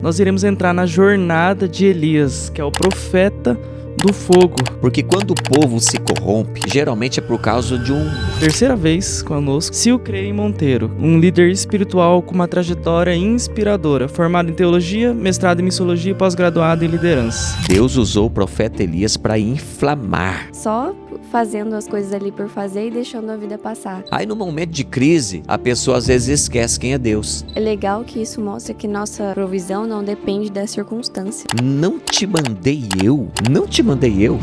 nós iremos entrar na jornada de Elias, que é o profeta do fogo. Porque quando o povo se corrompe, geralmente é por causa de Terceira vez conosco, Silcrei Monteiro, um líder espiritual com uma trajetória inspiradora, formado em teologia, mestrado em missologia e pós-graduado em liderança. Deus usou o profeta Elias para inflamar. Só fazendo as coisas ali por fazer e deixando a vida passar. Aí no momento de crise, a pessoa às vezes esquece quem é Deus. É legal que isso mostra que nossa provisão não depende da circunstância. Não te mandei eu? Não te mandei eu?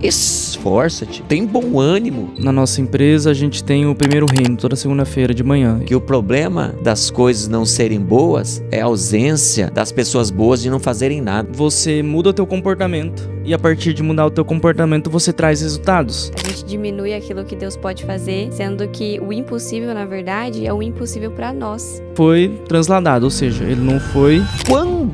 Esforça-te, tem bom ânimo. Na nossa empresa, a gente tem o Primeiro Reino, toda segunda-feira de manhã. Que o problema das coisas não serem boas é a ausência das pessoas boas de não fazerem nada. Você muda o teu comportamento e a partir de mudar o teu comportamento, você traz resultados. A gente diminui aquilo que Deus pode fazer, sendo que o impossível, na verdade, é o impossível para nós. Foi transladado, ou seja, ele não foi... Quando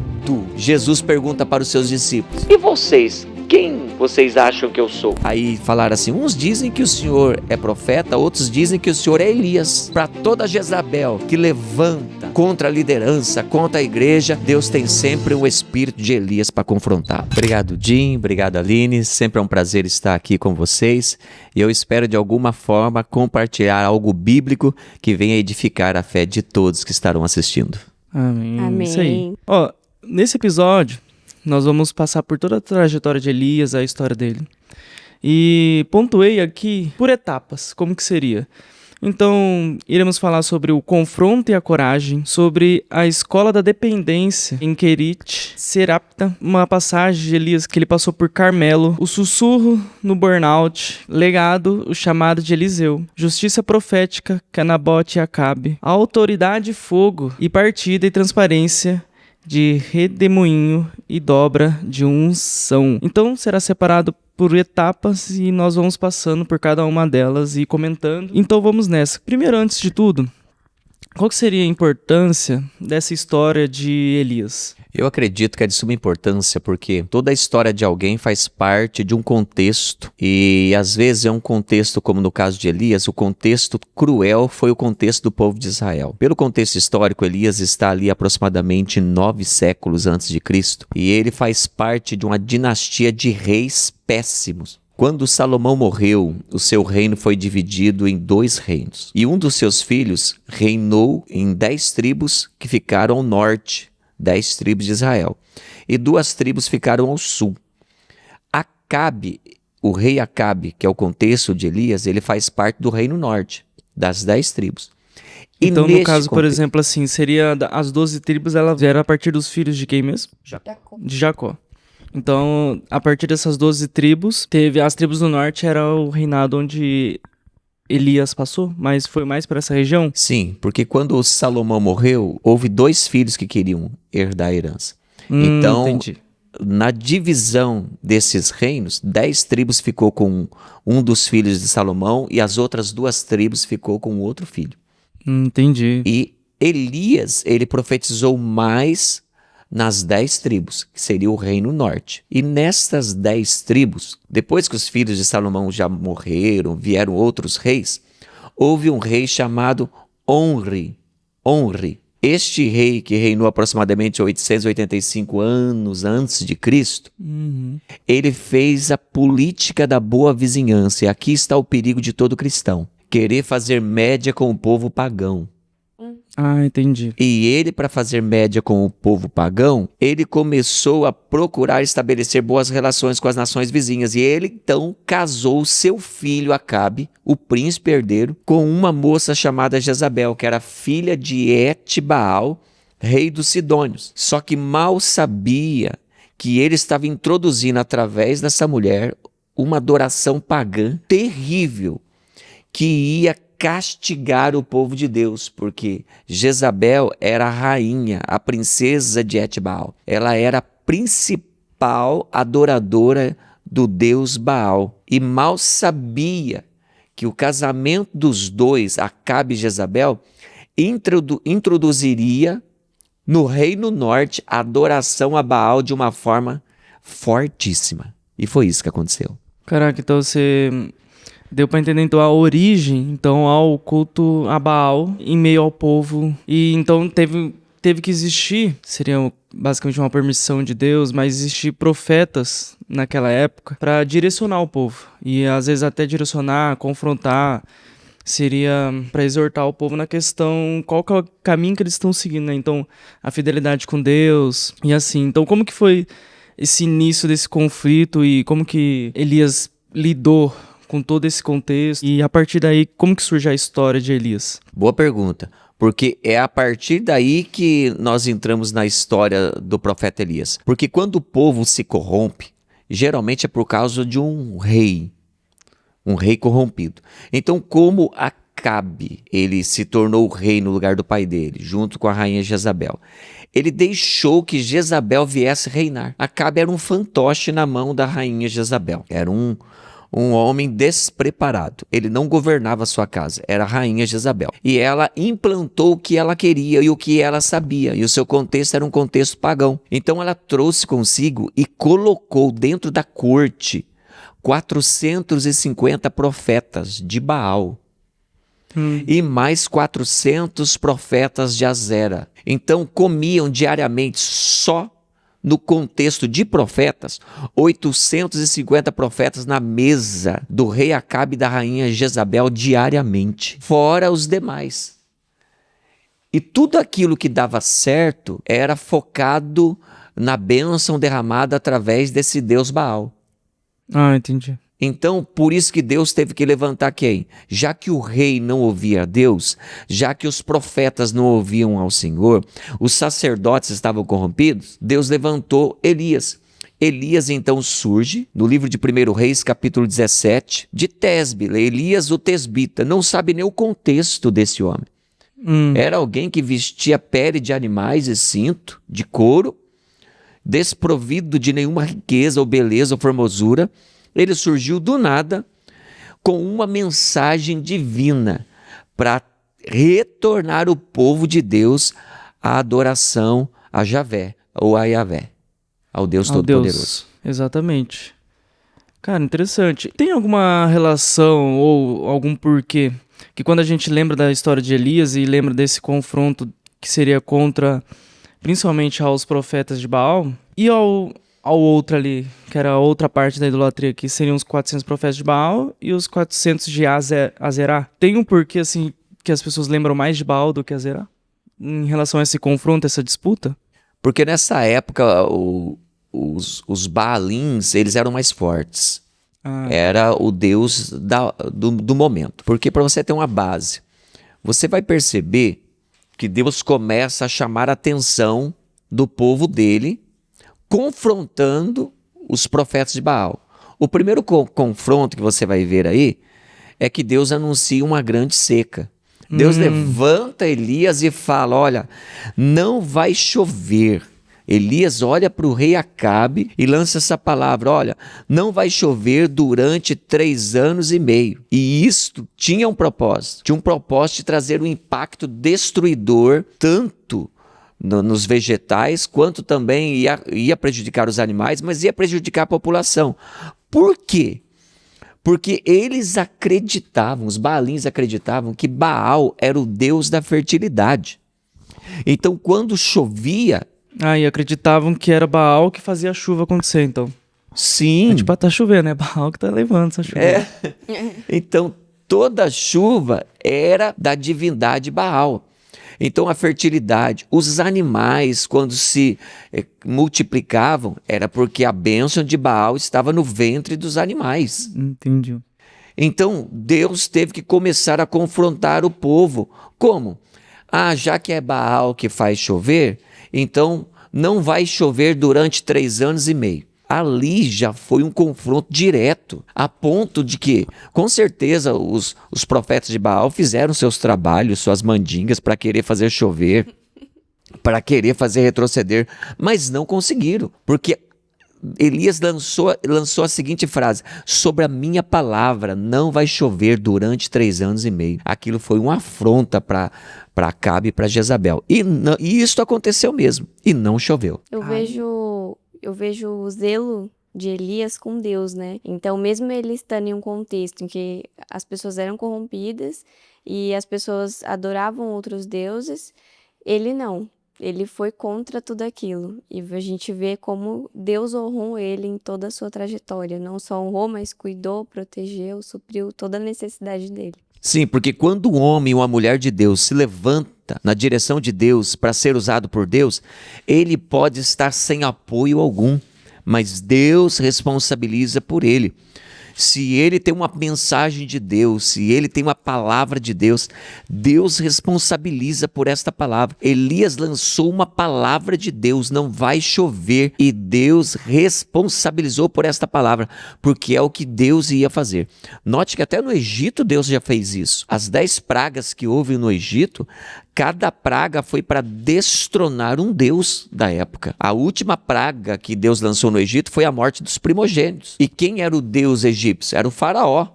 Jesus pergunta para os seus discípulos: e vocês? Quem vocês acham que eu sou? Aí falaram assim: uns dizem que o Senhor é profeta, outros dizem que o Senhor é Elias. Para toda Jezabel que levanta contra a liderança, contra a igreja, Deus tem sempre o espírito de Elias para confrontar. Obrigado, Jim, obrigado, Aline, sempre é um prazer estar aqui com vocês e eu espero de alguma forma compartilhar algo bíblico que venha edificar a fé de todos que estarão assistindo. Amém. Amém. Isso aí. Ó, nesse episódio, nós vamos passar por toda a trajetória de Elias, a história dele. E pontuei aqui por etapas, como que seria. Então, iremos falar sobre o confronto e a coragem, sobre a escola da dependência em Querit, Serapta, uma passagem de Elias que ele passou por Carmelo, o sussurro no burnout, legado, o chamado de Eliseu, justiça profética, Canabote e Acabe, a autoridade, fogo e partida e transparência de redemoinho e dobra de unção. Então será separado por etapas e nós vamos passando por cada uma delas e comentando. Então vamos nessa. Primeiro, antes de tudo, qual que seria a importância dessa história de Elias? Eu acredito que é de suma importância porque toda a história de alguém faz parte de um contexto e às vezes é um contexto, como no caso de Elias, o contexto cruel foi o contexto do povo de Israel. Pelo contexto histórico, Elias está ali aproximadamente 9 séculos antes de Cristo e ele faz parte de uma dinastia de reis péssimos. Quando Salomão morreu, o seu reino foi dividido em 2 reinos e um dos seus filhos reinou em 10 tribos que ficaram ao norte, 10 tribos de Israel, e 2 tribos ficaram ao sul. Acabe, o rei Acabe, que é o contexto de Elias, ele faz parte do reino norte, das 10 tribos. E então, no caso, por exemplo, assim, seria as 12 tribos, elas vieram a partir dos filhos de quem mesmo? De Jacó. Então, a partir dessas 12 tribos, teve as tribos do norte, era o reinado onde Elias passou, mas foi mais para essa região? Sim, porque quando Salomão morreu, houve 2 filhos que queriam herdar a herança. Então, entendi. Na divisão desses reinos, 10 tribos ficou com um dos filhos de Salomão e as outras 2 tribos ficou com o outro filho. Entendi. E Elias, ele profetizou mais nas 10 tribos, que seria o reino norte. E nestas 10 tribos, depois que os filhos de Salomão já morreram, vieram outros reis, houve um rei chamado Onri. Este rei, que reinou aproximadamente 885 anos antes de Cristo, ele fez a política da boa vizinhança. E aqui está o perigo de todo cristão: querer fazer média com o povo pagão. Ah, entendi. E ele, para fazer média com o povo pagão, ele começou a procurar estabelecer boas relações com as nações vizinhas. E ele, então, casou seu filho Acabe, o príncipe herdeiro, com uma moça chamada Jezabel, que era filha de Etbaal, rei dos Sidônios. Só que mal sabia que ele estava introduzindo, através dessa mulher, uma adoração pagã terrível, que ia castigar o povo de Deus, porque Jezabel era a rainha, a princesa de Etbaal. Ela era a principal adoradora do deus Baal. E mal sabia que o casamento dos dois, Acabe e Jezabel, introduziria no reino norte a adoração a Baal de uma forma fortíssima. E foi isso que aconteceu. Caraca, então você... Deu pra entender, então, a origem, então, ao culto a Baal em meio ao povo. E, então, teve que existir, seria basicamente uma permissão de Deus, mas existiam profetas naquela época para direcionar o povo. E às vezes até direcionar, confrontar, seria para exortar o povo na questão qual que é o caminho que eles estão seguindo, né? Então, a fidelidade com Deus e assim. Então, como que foi esse início desse conflito e como que Elias lidou com todo esse contexto? E a partir daí, como que surge a história de Elias? Boa pergunta, porque é a partir daí que nós entramos na história do profeta Elias. Porque quando o povo se corrompe, geralmente é por causa de um rei corrompido. Então, como Acabe, ele se tornou rei no lugar do pai dele, junto com a rainha Jezabel, ele deixou que Jezabel viesse reinar. Acabe era um fantoche na mão da rainha Jezabel. Era um homem despreparado. Ele não governava a sua casa, era a rainha Jezabel. E ela implantou o que ela queria e o que ela sabia. E o seu contexto era um contexto pagão. Então ela trouxe consigo e colocou dentro da corte 450 profetas de Baal e mais 400 profetas de Azera. Então comiam diariamente, só no contexto de profetas, 850 profetas na mesa do rei Acabe e da rainha Jezabel diariamente, fora os demais. E tudo aquilo que dava certo era focado na bênção derramada através desse deus Baal. Ah, entendi. Então, por isso que Deus teve que levantar quem? Já que o rei não ouvia a Deus, já que os profetas não ouviam ao Senhor, os sacerdotes estavam corrompidos, Deus levantou Elias. Elias então surge, no livro de 1 Reis, capítulo 17, de Tesbila, Elias o tesbita, não sabe nem o contexto desse homem. Era alguém que vestia pele de animais e cinto, de couro, desprovido de nenhuma riqueza ou beleza ou formosura. Ele surgiu do nada com uma mensagem divina para retornar o povo de Deus à adoração a Javé ou a Yavé, ao Deus Todo-Poderoso. Exatamente. Cara, interessante. Tem alguma relação ou algum porquê que quando a gente lembra da história de Elias e lembra desse confronto que seria contra, principalmente aos profetas de Baal e ao outro ali, que era a outra parte da idolatria, que seriam os 400 profetas de Baal e os 400 de Azerá. Tem um porquê, assim, que as pessoas lembram mais de Baal do que Azerá? Em relação a esse confronto, essa disputa? Porque nessa época, os Baalins, eles eram mais fortes. Era o deus do momento. Porque para você ter uma base, você vai perceber que Deus começa a chamar a atenção do povo dele, confrontando os profetas de Baal. O primeiro confronto que você vai ver aí é que Deus anuncia uma grande seca. Deus levanta Elias e fala, olha, não vai chover. Elias olha para o rei Acabe e lança essa palavra, olha, não vai chover durante 3 anos e meio. E isto tinha um propósito de trazer um impacto destruidor, tanto nos vegetais, quanto também ia prejudicar os animais, mas ia prejudicar a população. Por quê? Porque eles acreditavam, os Baalins acreditavam que Baal era o deus da fertilidade. Então, quando chovia... e acreditavam que era Baal que fazia a chuva acontecer, então. Sim. Tipo, tá chovendo, é Baal que tá levando essa chuva. Então, toda a chuva era da divindade Baal. Então a fertilidade, os animais quando se multiplicavam, era porque a bênção de Baal estava no ventre dos animais. Entendi. Então Deus teve que começar a confrontar o povo. Como? Já que é Baal que faz chover, então não vai chover durante 3 anos e meio. Ali já foi um confronto direto, a ponto de que, com certeza, os profetas de Baal fizeram seus trabalhos, suas mandingas para querer fazer chover, para querer fazer retroceder, mas não conseguiram, porque Elias lançou a seguinte frase, sobre a minha palavra não vai chover durante 3 anos e meio. Aquilo foi uma afronta para Acabe e para Jezabel. E isso aconteceu mesmo, e não choveu. Eu vejo o zelo de Elias com Deus, né? Então, mesmo ele estando em um contexto em que as pessoas eram corrompidas e as pessoas adoravam outros deuses, ele não. ele foi contra tudo aquilo. E a gente vê como Deus honrou ele em toda a sua trajetória. Não só honrou, mas cuidou, protegeu, supriu toda a necessidade dele. Sim, porque quando um homem ou uma mulher de Deus se levanta na direção de Deus para ser usado por Deus, ele pode estar sem apoio algum, mas Deus responsabiliza por ele. Se ele tem uma mensagem de Deus, se ele tem uma palavra de Deus, Deus responsabiliza por esta palavra. Elias lançou uma palavra de Deus, não vai chover, e Deus responsabilizou por esta palavra, porque é o que Deus ia fazer. Note que até no Egito Deus já fez isso. As 10 pragas que houve no Egito, cada praga foi para destronar um deus da época. A última praga que Deus lançou no Egito foi a morte dos primogênitos. E quem era o deus egípcio? Era o faraó.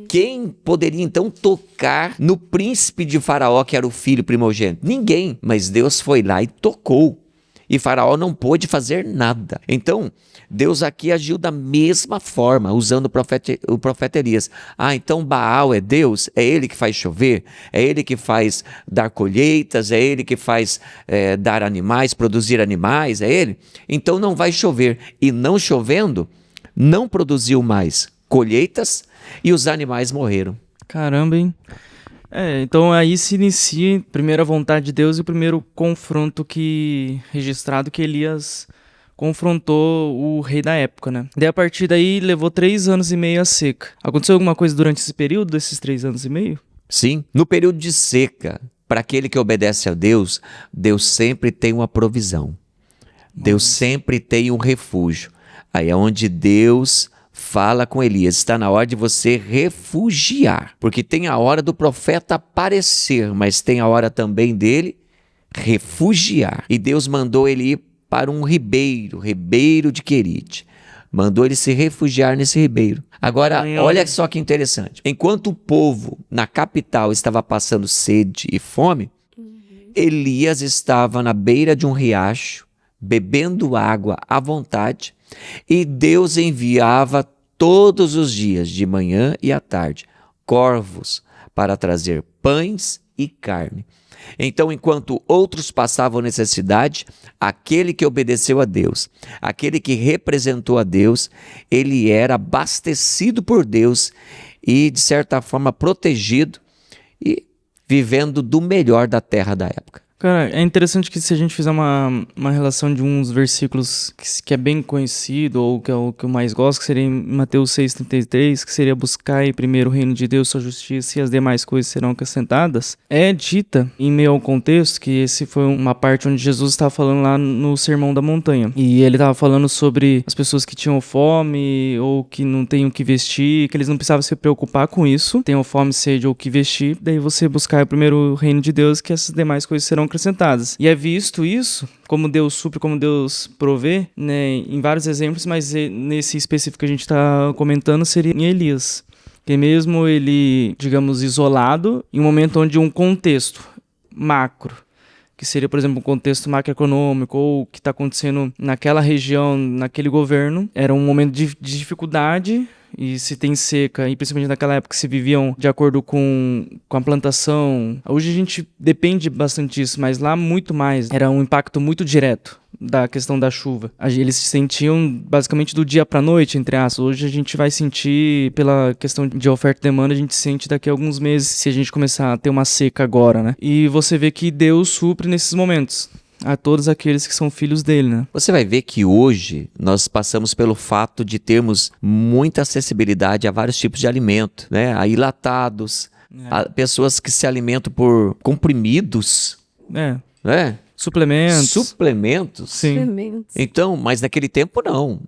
Quem poderia então tocar no príncipe de Faraó, que era o filho primogênito? Ninguém. Mas Deus foi lá e tocou. E Faraó não pôde fazer nada. Então, Deus aqui agiu da mesma forma, usando o profeta Elias. Então Baal é Deus? É ele que faz chover? É ele que faz dar colheitas? É ele que faz dar animais, produzir animais? É ele? Então não vai chover. E não chovendo, não produziu mais colheitas e os animais morreram. Caramba, hein? Então aí se inicia a primeira vontade de Deus e o primeiro confronto registrado que Elias confrontou o rei da época, né? Daí a partir daí levou 3 anos e meio a seca. Aconteceu alguma coisa durante esse período, desses 3 anos e meio? Sim, no período de seca, para aquele que obedece a Deus, Deus sempre tem uma provisão. Deus sempre tem um refúgio. Aí é onde Deus fala com Elias, está na hora de você refugiar, porque tem a hora do profeta aparecer, mas tem a hora também dele refugiar. E Deus mandou ele ir para um ribeiro de Querite. Mandou ele se refugiar nesse ribeiro. Agora, olha só que interessante. Enquanto o povo na capital estava passando sede e fome, Elias estava na beira de um riacho, bebendo água à vontade, e Deus enviava todos os dias, de manhã e à tarde, corvos para trazer pães e carne. Então, enquanto outros passavam necessidade, aquele que obedeceu a Deus, aquele que representou a Deus, ele era abastecido por Deus e, de certa forma, protegido e vivendo do melhor da terra da época. Cara, é interessante que se a gente fizer uma relação de uns versículos que é bem conhecido, ou que é o que eu mais gosto, que seria em Mateus 6,33, que seria buscar primeiro o reino de Deus, sua justiça, e as demais coisas serão acrescentadas, é dita em meio ao contexto, que esse foi uma parte onde Jesus estava falando lá no Sermão da Montanha. E ele estava falando sobre as pessoas que tinham fome, ou que não têm o que vestir, que eles não precisavam se preocupar com isso, tenham fome, sede ou o que vestir, daí você buscar primeiro o reino de Deus, que essas demais coisas serão acrescentadas. E é visto isso, como Deus supre, como Deus provê, né, em vários exemplos, mas nesse específico que a gente está comentando seria em Elias. Que mesmo ele, digamos, isolado, em um momento onde um contexto macro, que seria, por exemplo, um contexto macroeconômico ou o que está acontecendo naquela região, naquele governo, era um momento de dificuldade. E se tem seca, e principalmente naquela época se viviam de acordo com a plantação. Hoje a gente depende bastante disso, mas lá muito mais. Era um impacto muito direto da questão da chuva. Eles se sentiam basicamente do dia para noite, entre aspas. Hoje a gente vai sentir, pela questão de oferta e demanda, a gente sente daqui a alguns meses, se a gente começar a ter uma seca agora, né? E você vê que Deus supre nesses momentos a todos aqueles que são filhos dele, né? Você vai ver que hoje nós passamos pelo fato de termos muita acessibilidade a vários tipos de alimento, né? A enlatados, a pessoas que se alimentam por comprimidos, né? Suplementos. Sim. Suplementos. Então, mas naquele tempo não.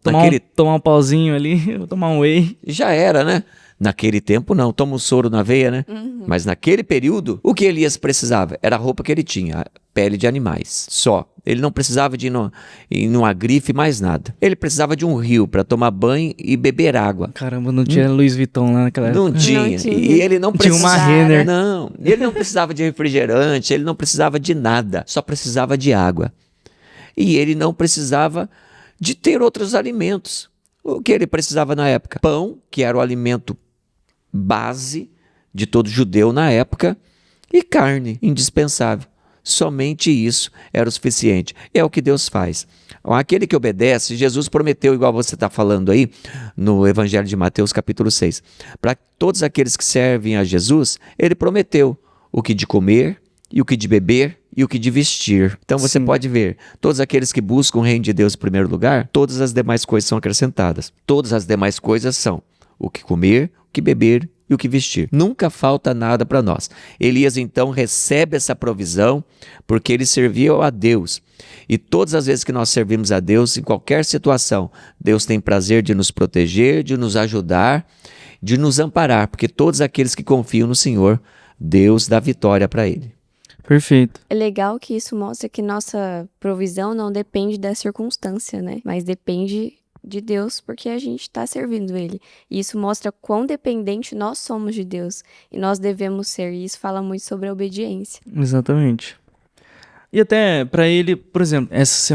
Tomar um pauzinho ali, tomar um whey. Já era, né? Naquele tempo não, toma um soro na veia, né? Mas naquele período, o que Elias precisava? Era a roupa que ele tinha, a pele de animais, só. Ele não precisava de ir numa grife, mais nada. Ele precisava de um rio para tomar banho e beber água. Caramba, não tinha Louis Vuitton lá naquela época. Não tinha. E ele não precisava... Tinha uma Renner. Não, ele não precisava de refrigerante, ele não precisava de nada, só precisava de água. E ele não precisava de ter outros alimentos. O que ele precisava na época? Pão, que era o alimento base de todo judeu na época, e carne, indispensável. Somente isso era o suficiente. É o que Deus faz. Aquele que obedece, Jesus prometeu, igual você está falando aí, no Evangelho de Mateus, capítulo 6. Para todos aqueles que servem a Jesus, ele prometeu o que de comer e o que de beber e o que de vestir. Então você pode ver, todos aqueles que buscam o reino de Deus em primeiro lugar, todas as demais coisas são acrescentadas. Todas as demais coisas são o que comer, o que beber e o que vestir. Nunca falta nada para nós. Elias então recebe essa provisão porque ele serviu a Deus. E todas as vezes que nós servimos a Deus, em qualquer situação, Deus tem prazer de nos proteger, de nos ajudar, de nos amparar, porque todos aqueles que confiam no Senhor, Deus dá vitória para ele. Perfeito. É legal que isso mostra que nossa provisão não depende da circunstância, né? Mas depende de Deus porque a gente está servindo Ele. E isso mostra quão dependente nós somos de Deus. E nós devemos ser. E isso fala muito sobre a obediência. Exatamente. E até pra ele, por exemplo, essa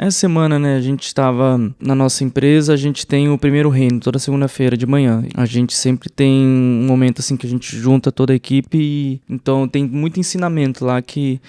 semana, né, a gente estava na nossa empresa, a gente tem o primeiro reino toda segunda-feira de manhã. A gente sempre tem um momento assim que a gente junta toda a equipe e então tem muito ensinamento lá que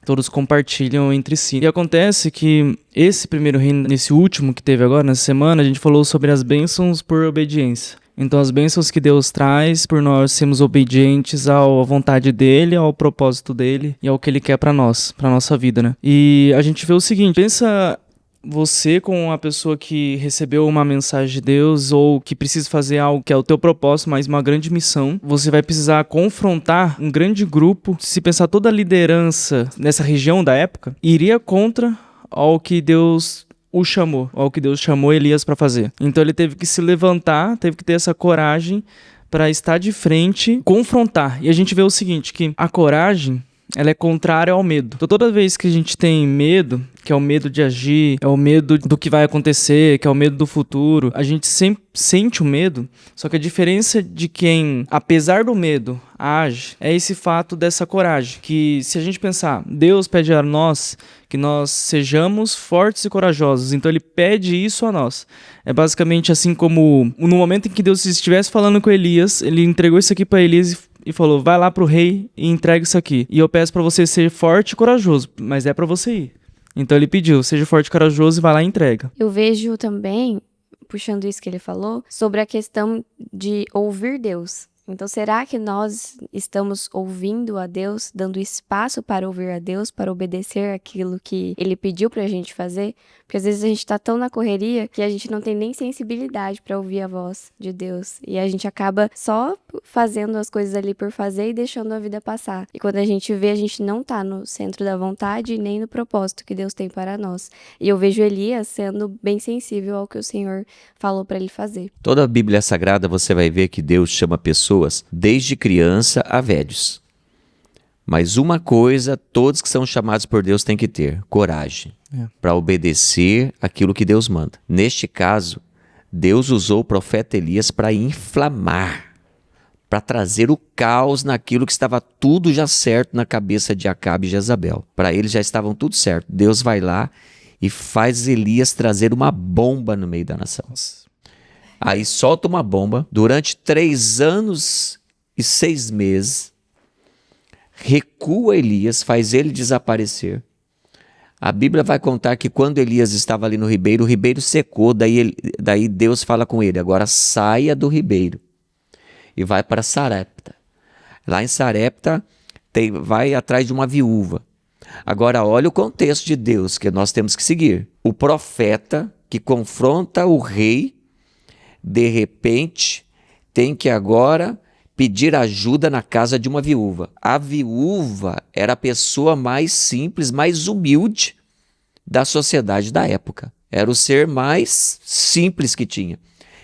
todos compartilham entre si. E acontece que esse primeiro reino, nesse último que teve agora, nessa semana, a gente falou sobre as bênçãos por obediência. Então as bênçãos que Deus traz por nós sermos obedientes à vontade dele, ao propósito dele e ao que ele quer pra nós, pra nossa vida, né? E a gente vê o seguinte, pensa você com a pessoa que recebeu uma mensagem de Deus ou que precisa fazer algo que é o teu propósito, mas uma grande missão, você vai precisar confrontar um grande grupo. Se pensar toda a liderança nessa região da época, iria contra ao que Deus o chamou, ao que Deus chamou Elias para fazer. Então ele teve que se levantar, teve que ter essa coragem para estar de frente, confrontar. E a gente vê o seguinte, que a coragem, ela é contrária ao medo. Então toda vez que a gente tem medo, que é o medo de agir, é o medo do que vai acontecer, que é o medo do futuro, a gente sempre sente o medo, só que a diferença de quem, apesar do medo, age, é esse fato dessa coragem, que se a gente pensar, Deus pede a nós que nós sejamos fortes e corajosos, então ele pede isso a nós. É basicamente assim como no momento em que Deus estivesse falando com Elias, ele entregou isso aqui para Elias e falou, vai lá pro rei e entrega isso aqui. E eu peço para você ser forte e corajoso, mas é para você ir. Então ele pediu, seja forte e corajoso e vai lá e entrega. Eu vejo também, puxando isso que ele falou, sobre a questão de ouvir Deus. Então, será que nós estamos ouvindo a Deus, dando espaço para ouvir a Deus, para obedecer aquilo que Ele pediu para a gente fazer? Porque às vezes a gente está tão na correria que a gente não tem nem sensibilidade para ouvir a voz de Deus. E a gente acaba só fazendo as coisas ali por fazer e deixando a vida passar. E quando a gente vê, a gente não está no centro da vontade nem no propósito que Deus tem para nós. E eu vejo Elias sendo bem sensível ao que o Senhor falou para ele fazer. Toda a Bíblia Sagrada você vai ver que Deus chama pessoas desde criança a velhos. Mas uma coisa, todos que são chamados por Deus têm que ter, coragem, para obedecer aquilo que Deus manda. Neste caso, Deus usou o profeta Elias para inflamar, para trazer o caos naquilo que estava tudo já certo na cabeça de Acabe e Jezabel. Para eles já estavam tudo certo. Deus vai lá e faz Elias trazer uma bomba no meio da nação. Aí solta uma bomba, durante 3 anos e 6 meses, recua Elias, faz ele desaparecer. A Bíblia vai contar que quando Elias estava ali no ribeiro, o ribeiro secou, daí Deus fala com ele, agora saia do ribeiro e vai para Sarepta. Lá em Sarepta, vai atrás de uma viúva. Agora olha o contexto de Deus que nós temos que seguir. O profeta que confronta o rei, de repente, tem que agora pedir ajuda na casa de uma viúva. A viúva era a pessoa mais simples, mais humilde da sociedade da época. Era o ser mais simples que tinha.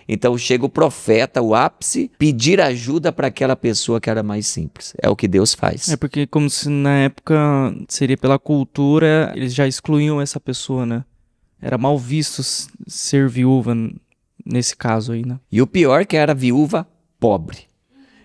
Então chega o profeta, o ápice, pedir ajuda para aquela pessoa que era mais simples. É o que Deus faz. É porque como se na época, seria pela cultura, eles já excluíam essa pessoa, né? Era mal visto ser viúva nesse caso aí, né? E o pior que era viúva pobre.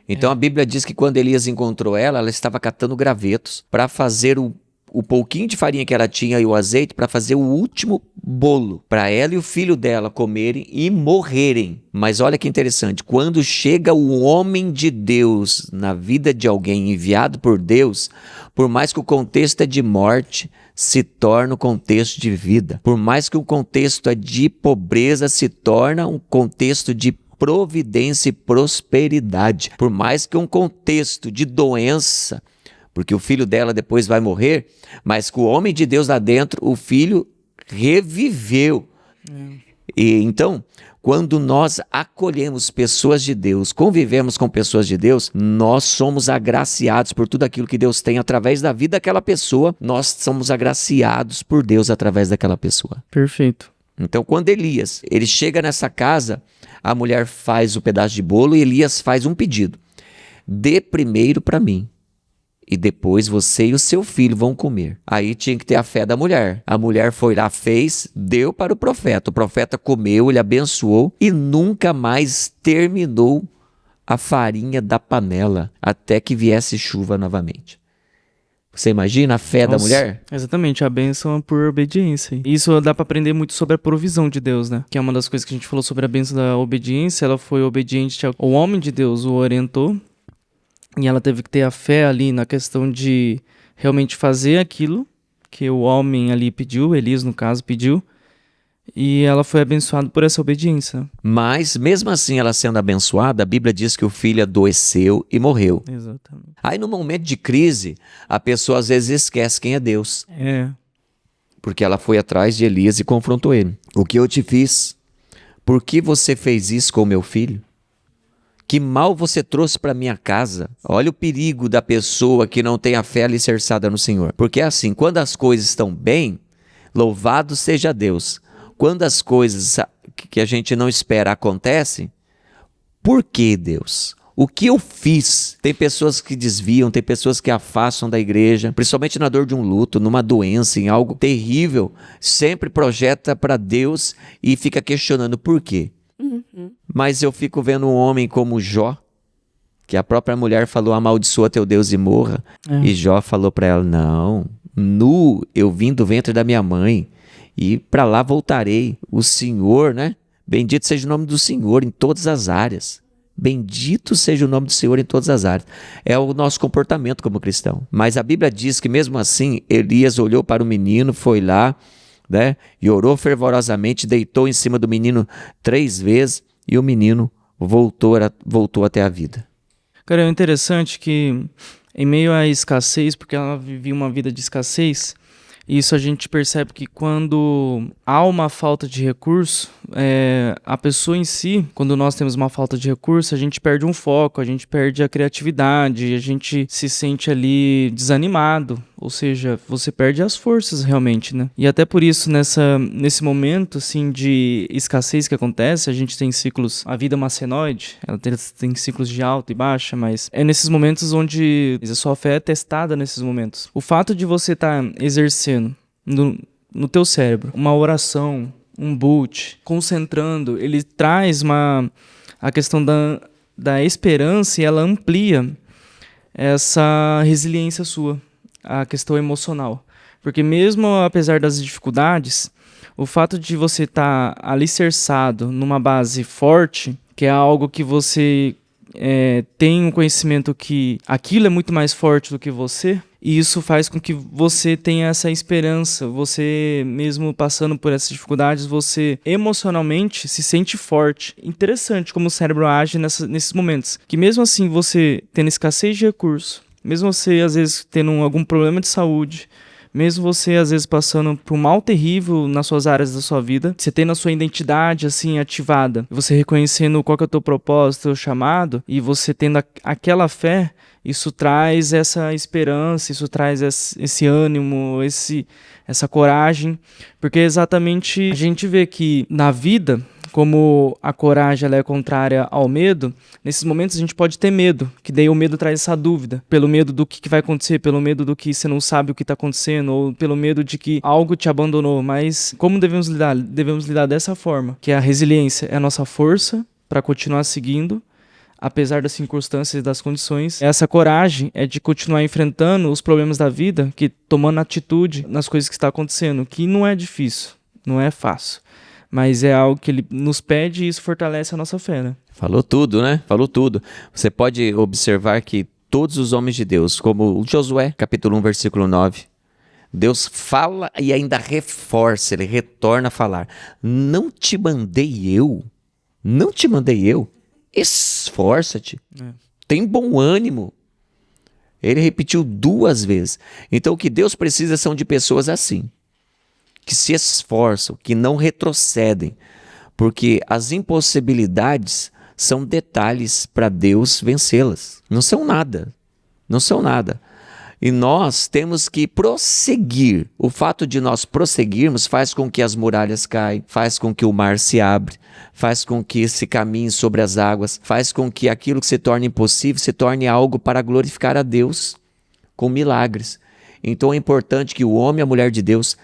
Então a Bíblia diz que quando Elias encontrou ela, ela estava catando gravetos para fazer o pouquinho de farinha que ela tinha e o azeite para fazer o último bolo para ela e o filho dela comerem e morrerem. Mas olha que interessante, quando chega o homem de Deus na vida de alguém enviado por Deus, Por mais que o contexto é de morte, se torna um contexto de vida. Por mais que o contexto é de pobreza, se torna um contexto de providência e prosperidade. Por mais que um contexto de doença, porque o filho dela depois vai morrer, mas com o homem de Deus lá dentro, o filho reviveu. E então, quando nós acolhemos pessoas de Deus, convivemos com pessoas de Deus, nós somos agraciados por tudo aquilo que Deus tem através da vida daquela pessoa, nós somos agraciados por Deus através daquela pessoa. Perfeito. Então, quando Elias, ele chega nessa casa, a mulher faz o pedaço de bolo e Elias faz um pedido: dê primeiro para mim, e depois você e o seu filho vão comer. Aí tinha que ter a fé da mulher. A mulher foi lá, fez, deu para o profeta comeu, ele abençoou e nunca mais terminou a farinha da panela até que viesse chuva novamente. Você imagina a fé da mulher? Exatamente, a bênção é por obediência. Isso dá pra aprender muito sobre a provisão de Deus, né? Que é uma das coisas que a gente falou sobre a bênção da obediência. Ela foi obediente ao homem de Deus, o orientou. E ela teve que ter a fé ali na questão de realmente fazer aquilo que o homem ali pediu, Elias no caso pediu. E ela foi abençoada por essa obediência. Mas, mesmo assim, ela sendo abençoada, a Bíblia diz que o filho adoeceu e morreu. Exatamente. Aí, no momento de crise, a pessoa às vezes esquece quem é Deus. Porque ela foi atrás de Elias e confrontou ele. O que eu te fiz? Por que você fez isso com o meu filho? Que mal você trouxe para minha casa? Olha o perigo da pessoa que não tem a fé alicerçada no Senhor. Porque assim, quando as coisas estão bem, louvado seja Deus. Quando as coisas que a gente não espera acontecem, por que Deus? O que eu fiz? Tem pessoas que desviam, tem pessoas que afastam da igreja, principalmente na dor de um luto, numa doença, em algo terrível, sempre projeta para Deus e fica questionando por quê. Mas eu fico vendo um homem como Jó, que a própria mulher falou: amaldiçoa teu Deus e morra. E Jó falou para ela: não, nu eu vim do ventre da minha mãe e para lá voltarei. O Senhor, né? Bendito seja o nome do Senhor em todas as áreas. Bendito seja o nome do Senhor em todas as áreas. É o nosso comportamento como cristão. Mas a Bíblia diz que mesmo assim, Elias olhou para o menino, foi lá, né? E orou fervorosamente, deitou em cima do menino 3 vezes e o menino voltou até a vida. Cara, é interessante que em meio à escassez, porque ela vivia uma vida de escassez, isso a gente percebe que quando há uma falta de recurso, a pessoa em si, quando nós temos uma falta de recurso, a gente perde um foco, a gente perde a criatividade, a gente se sente ali desanimado, ou seja, você perde as forças realmente, né? E até por isso, nesse momento assim, de escassez que acontece, a gente tem ciclos, a vida é uma senoide, ela tem ciclos de alta e baixa, mas é nesses momentos onde a sua fé é testada nesses momentos. O fato de você estar exercendo no teu cérebro uma oração, um boot, concentrando, ele traz a questão da esperança e ela amplia essa resiliência sua, a questão emocional. Porque mesmo apesar das dificuldades, o fato de você estar alicerçado numa base forte, que é algo que você tem um conhecimento que aquilo é muito mais forte do que você, e isso faz com que você tenha essa esperança, você mesmo passando por essas dificuldades, você emocionalmente se sente forte. Interessante como o cérebro age nesses momentos, que mesmo assim você tendo escassez de recurso, mesmo você às vezes tendo algum problema de saúde, mesmo você às vezes passando por um mal terrível nas suas áreas da sua vida, você tendo a sua identidade assim ativada, você reconhecendo qual que é o teu propósito, o teu chamado, e você tendo aquela fé, isso traz essa esperança, isso traz esse ânimo, essa coragem, porque exatamente a gente vê que na vida, como a coragem ela é contrária ao medo, nesses momentos a gente pode ter medo, que daí o medo traz essa dúvida, pelo medo do que vai acontecer, pelo medo do que você não sabe o que está acontecendo, ou pelo medo de que algo te abandonou. Mas como devemos lidar? Devemos lidar dessa forma, que a resiliência é a nossa força para continuar seguindo, apesar das circunstâncias e das condições. Essa coragem é de continuar enfrentando os problemas da vida, que tomando atitude nas coisas que está acontecendo, que não é difícil, não é fácil. Mas é algo que ele nos pede e isso fortalece a nossa fé, né? Falou tudo, né? Falou tudo. Você pode observar que todos os homens de Deus, como Josué, capítulo 1, versículo 9. Deus fala e ainda reforça, ele retorna a falar. Não te mandei eu? Não te mandei eu? Esforça-te. Tem bom ânimo. Ele repetiu 2 vezes. Então o que Deus precisa são de pessoas assim, que se esforçam, que não retrocedem, porque as impossibilidades são detalhes para Deus vencê-las. Não são nada. Não são nada. E nós temos que prosseguir. O fato de nós prosseguirmos faz com que as muralhas caem, faz com que o mar se abre, faz com que se caminhe sobre as águas, faz com que aquilo que se torna impossível se torne algo para glorificar a Deus com milagres. Então é importante que o homem e a mulher de Deus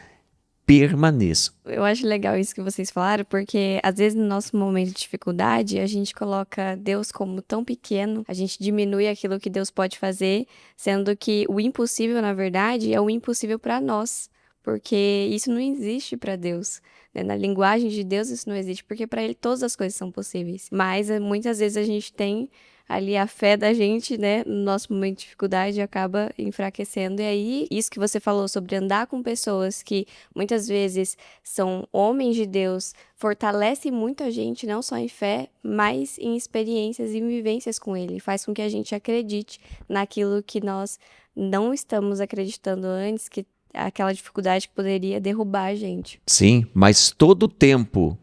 permaneçam. Eu acho legal isso que vocês falaram, porque às vezes no nosso momento de dificuldade, a gente coloca Deus como tão pequeno, a gente diminui aquilo que Deus pode fazer, sendo que o impossível, na verdade, é o impossível para nós, porque isso não existe para Deus. Né? Na linguagem de Deus isso não existe, porque para Ele todas as coisas são possíveis. Mas muitas vezes a gente tem ali a fé da gente, né, no nosso momento de dificuldade acaba enfraquecendo. E aí, isso que você falou sobre andar com pessoas que muitas vezes são homens de Deus, fortalece muito a gente, não só em fé, mas em experiências e vivências com Ele. Faz com que a gente acredite naquilo que nós não estamos acreditando antes, que aquela dificuldade que poderia derrubar a gente. Sim, mas todo tempo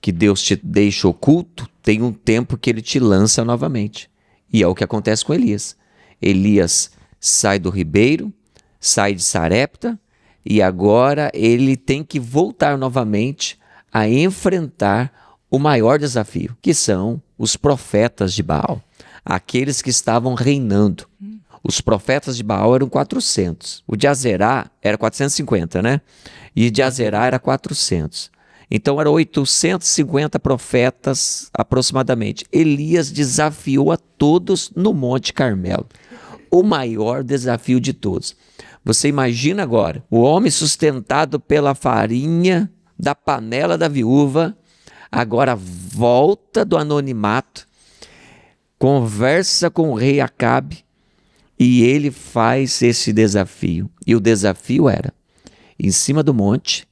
que Deus te deixa oculto, tem um tempo que Ele te lança novamente. E é o que acontece com Elias. Elias sai do ribeiro, sai de Sarepta, e agora ele tem que voltar novamente a enfrentar o maior desafio, que são os profetas de Baal, aqueles que estavam reinando. Os profetas de Baal eram 400. O de Azerá era 450, né? E de Azerá era 400. Então eram 850 profetas aproximadamente. Elias desafiou a todos no Monte Carmelo. O maior desafio de todos. Você imagina agora, o homem sustentado pela farinha da panela da viúva, agora volta do anonimato, conversa com o rei Acabe e ele faz esse desafio. E o desafio era, em cima do monte,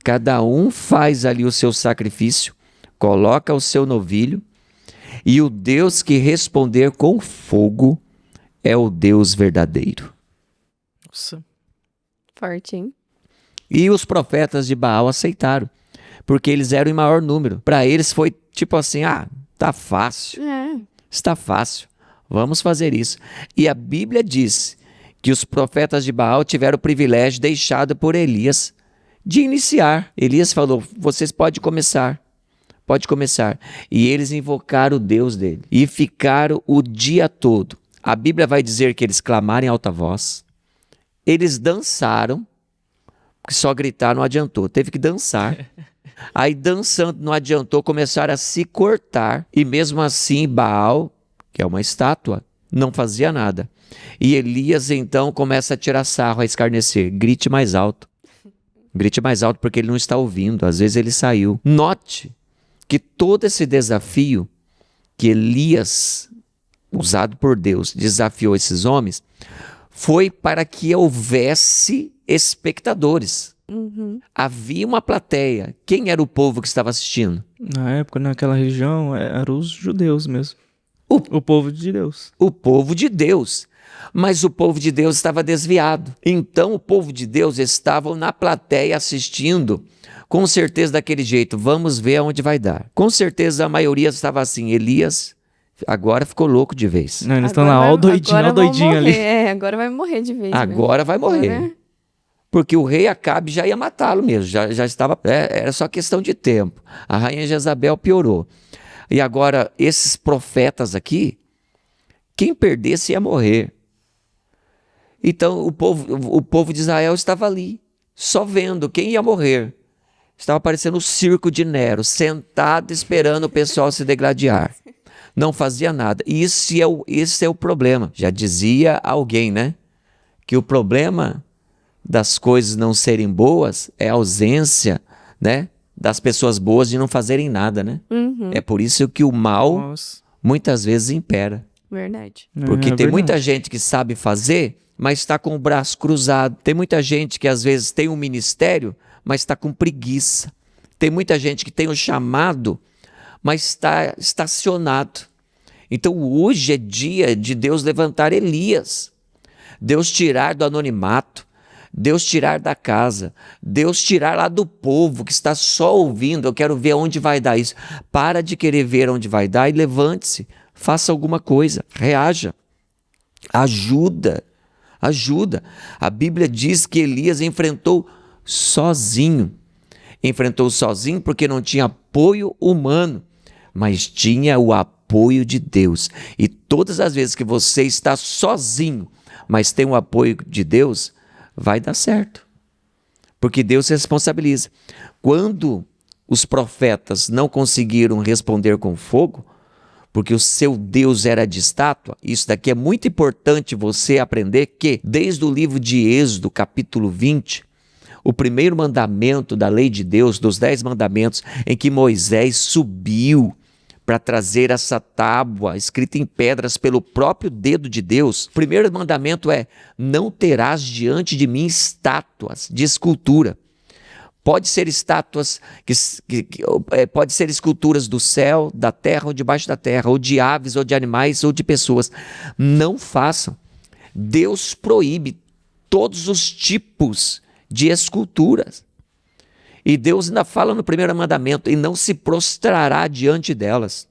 cada um faz ali o seu sacrifício, coloca o seu novilho, e o Deus que responder com fogo é o Deus verdadeiro. Nossa. Forte, hein? E os profetas de Baal aceitaram, porque eles eram em maior número. Para eles foi tipo assim, tá fácil, está fácil, vamos fazer isso. E a Bíblia diz que os profetas de Baal tiveram o privilégio deixado por Elias de iniciar. Elias falou, vocês podem começar. Pode começar. E eles invocaram o Deus dele. E ficaram o dia todo. A Bíblia vai dizer que eles clamaram em alta voz. Eles dançaram. Porque só gritar não adiantou. Teve que dançar. Aí dançando não adiantou. Começaram a se cortar. E mesmo assim Baal, que é uma estátua, não fazia nada. E Elias então começa a tirar sarro, a escarnecer. Grite mais alto. Grite mais alto porque ele não está ouvindo. Às vezes ele saiu. Note que todo esse desafio que Elias, usado por Deus, desafiou esses homens, foi para que houvesse espectadores. Havia uma plateia. Quem era o povo que estava assistindo? Na época, naquela região, eram os judeus mesmo. O povo de Deus. O povo de Deus. Mas o povo de Deus estava desviado. Então o povo de Deus estava na plateia assistindo, com certeza daquele jeito, vamos ver aonde vai dar. Com certeza a maioria estava assim, Elias agora ficou louco de vez. Não, eles estão lá, ó o doidinho ali. Agora vai morrer de vez. Agora vai morrer. Porque o rei Acabe já ia matá-lo mesmo, já estava, era só questão de tempo. A rainha Jezabel piorou. E agora esses profetas aqui, quem perdesse ia morrer. Então o povo de Israel estava ali, só vendo quem ia morrer. Estava parecendo o circo de Nero, sentado esperando o pessoal se degladiar. Não fazia nada. E esse é o problema. Já dizia alguém, né? Que o problema das coisas não serem boas é a ausência, né, das pessoas boas de não fazerem nada, né? É por isso que o mal muitas vezes impera. Verdade. Porque É tem muita verdade. gente que sabe fazer, mas está com o braço cruzado. Tem muita gente que às vezes tem um ministério, mas está com preguiça. Tem muita gente que tem o chamado, mas está estacionado. Então hoje é dia de Deus levantar Elias. Deus tirar do anonimato. Deus tirar da casa, Deus tirar lá do povo que está só ouvindo, eu quero ver onde vai dar isso. Para de querer ver onde vai dar e levante-se, faça alguma coisa, reaja, ajuda. A Bíblia diz que Elias enfrentou sozinho porque não tinha apoio humano, mas tinha o apoio de Deus. E todas as vezes que você está sozinho, mas tem o apoio de Deus, vai dar certo, porque Deus se responsabiliza. Quando os profetas não conseguiram responder com fogo, porque o seu Deus era de estátua, isso daqui é muito importante você aprender que, desde o livro de Êxodo, capítulo 20, o primeiro mandamento da lei de Deus, dos 10 mandamentos, em que Moisés subiu para trazer essa tábua escrita em pedras pelo próprio dedo de Deus. O primeiro mandamento é: não terás diante de mim estátuas de escultura. Pode ser estátuas, pode ser esculturas do céu, da terra ou debaixo da terra, ou de aves, ou de animais, ou de pessoas. Não façam. Deus proíbe todos os tipos de esculturas. E Deus ainda fala no primeiro mandamento: e não se prostrará diante delas,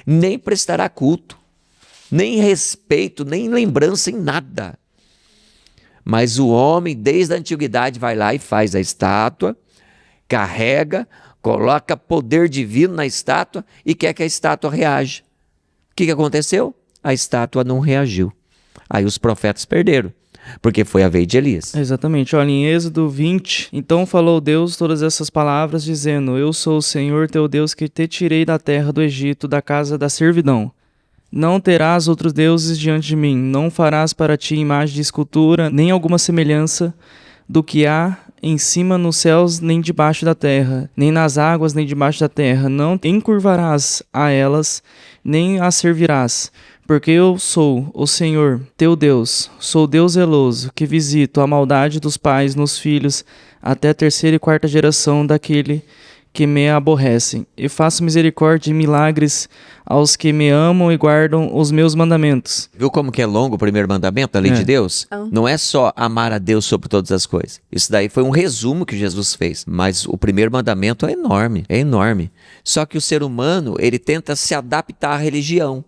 nem prestará culto, nem respeito, nem lembrança em nada. Mas o homem, desde a antiguidade, vai lá e faz a estátua, carrega, coloca poder divino na estátua e quer que a estátua reaja. O que aconteceu? A estátua não reagiu. Aí os profetas perderam, porque foi a vez de Elias. Exatamente. Olha, em Êxodo 20, então falou Deus todas essas palavras, dizendo: Eu sou o Senhor teu Deus que te tirei da terra do Egito, da casa da servidão. Não terás outros deuses diante de mim, não farás para ti imagem de escultura, nem alguma semelhança do que há em cima nos céus, nem debaixo da terra, nem nas águas, nem debaixo da terra. Não encurvarás a elas, nem as servirás. Porque eu sou o Senhor, teu Deus, sou Deus zeloso, que visito a maldade dos pais nos filhos, até a 3ª e 4ª geração daquele que me aborrecem, e faço misericórdia e milagres aos que me amam e guardam os meus mandamentos. Viu como que é longo o primeiro mandamento da lei de Deus? Não é só amar a Deus sobre todas as coisas. Isso daí foi um resumo que Jesus fez. Mas o primeiro mandamento é enorme, é enorme. Só que o ser humano, ele tenta se adaptar à religião.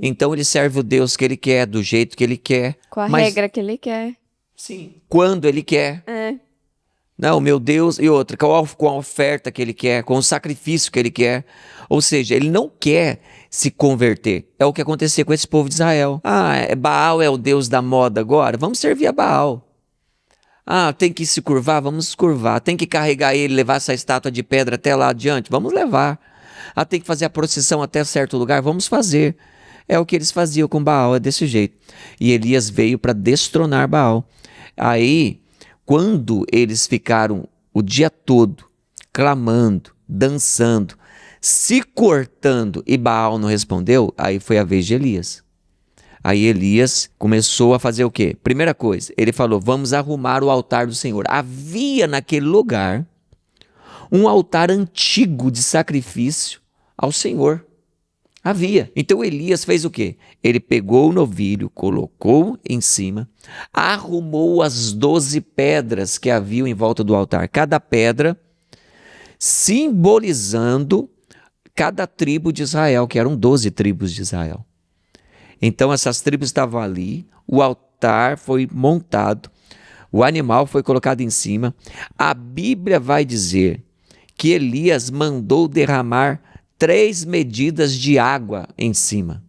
Então ele serve o Deus que ele quer, do jeito que ele quer. Com a regra que ele quer. Sim. Quando ele quer. Não, meu Deus, e outra, com a oferta que ele quer, com o sacrifício que ele quer. Ou seja, ele não quer se converter. É o que acontecia com esse povo de Israel. Baal é o Deus da moda agora? Vamos servir a Baal. Tem que se curvar? Vamos se curvar. Tem que carregar ele, levar essa estátua de pedra até lá adiante? Vamos levar. Tem que fazer a procissão até certo lugar? Vamos fazer. É o que eles faziam com Baal, é desse jeito. E Elias veio para destronar Baal. Aí, quando eles ficaram o dia todo clamando, dançando, se cortando e Baal não respondeu, aí foi a vez de Elias. Aí Elias começou a fazer o quê? Primeira coisa, ele falou: vamos arrumar o altar do Senhor. Havia naquele lugar um altar antigo de sacrifício ao Senhor. Havia. Então Elias fez o quê? Ele pegou o novilho, colocou em cima, arrumou as 12 pedras que haviam em volta do altar. Cada pedra simbolizando cada tribo de Israel, que eram 12 tribos de Israel. Então essas tribos estavam ali, o altar foi montado, o animal foi colocado em cima. A Bíblia vai dizer que Elias mandou derramar 3 medidas de água em cima.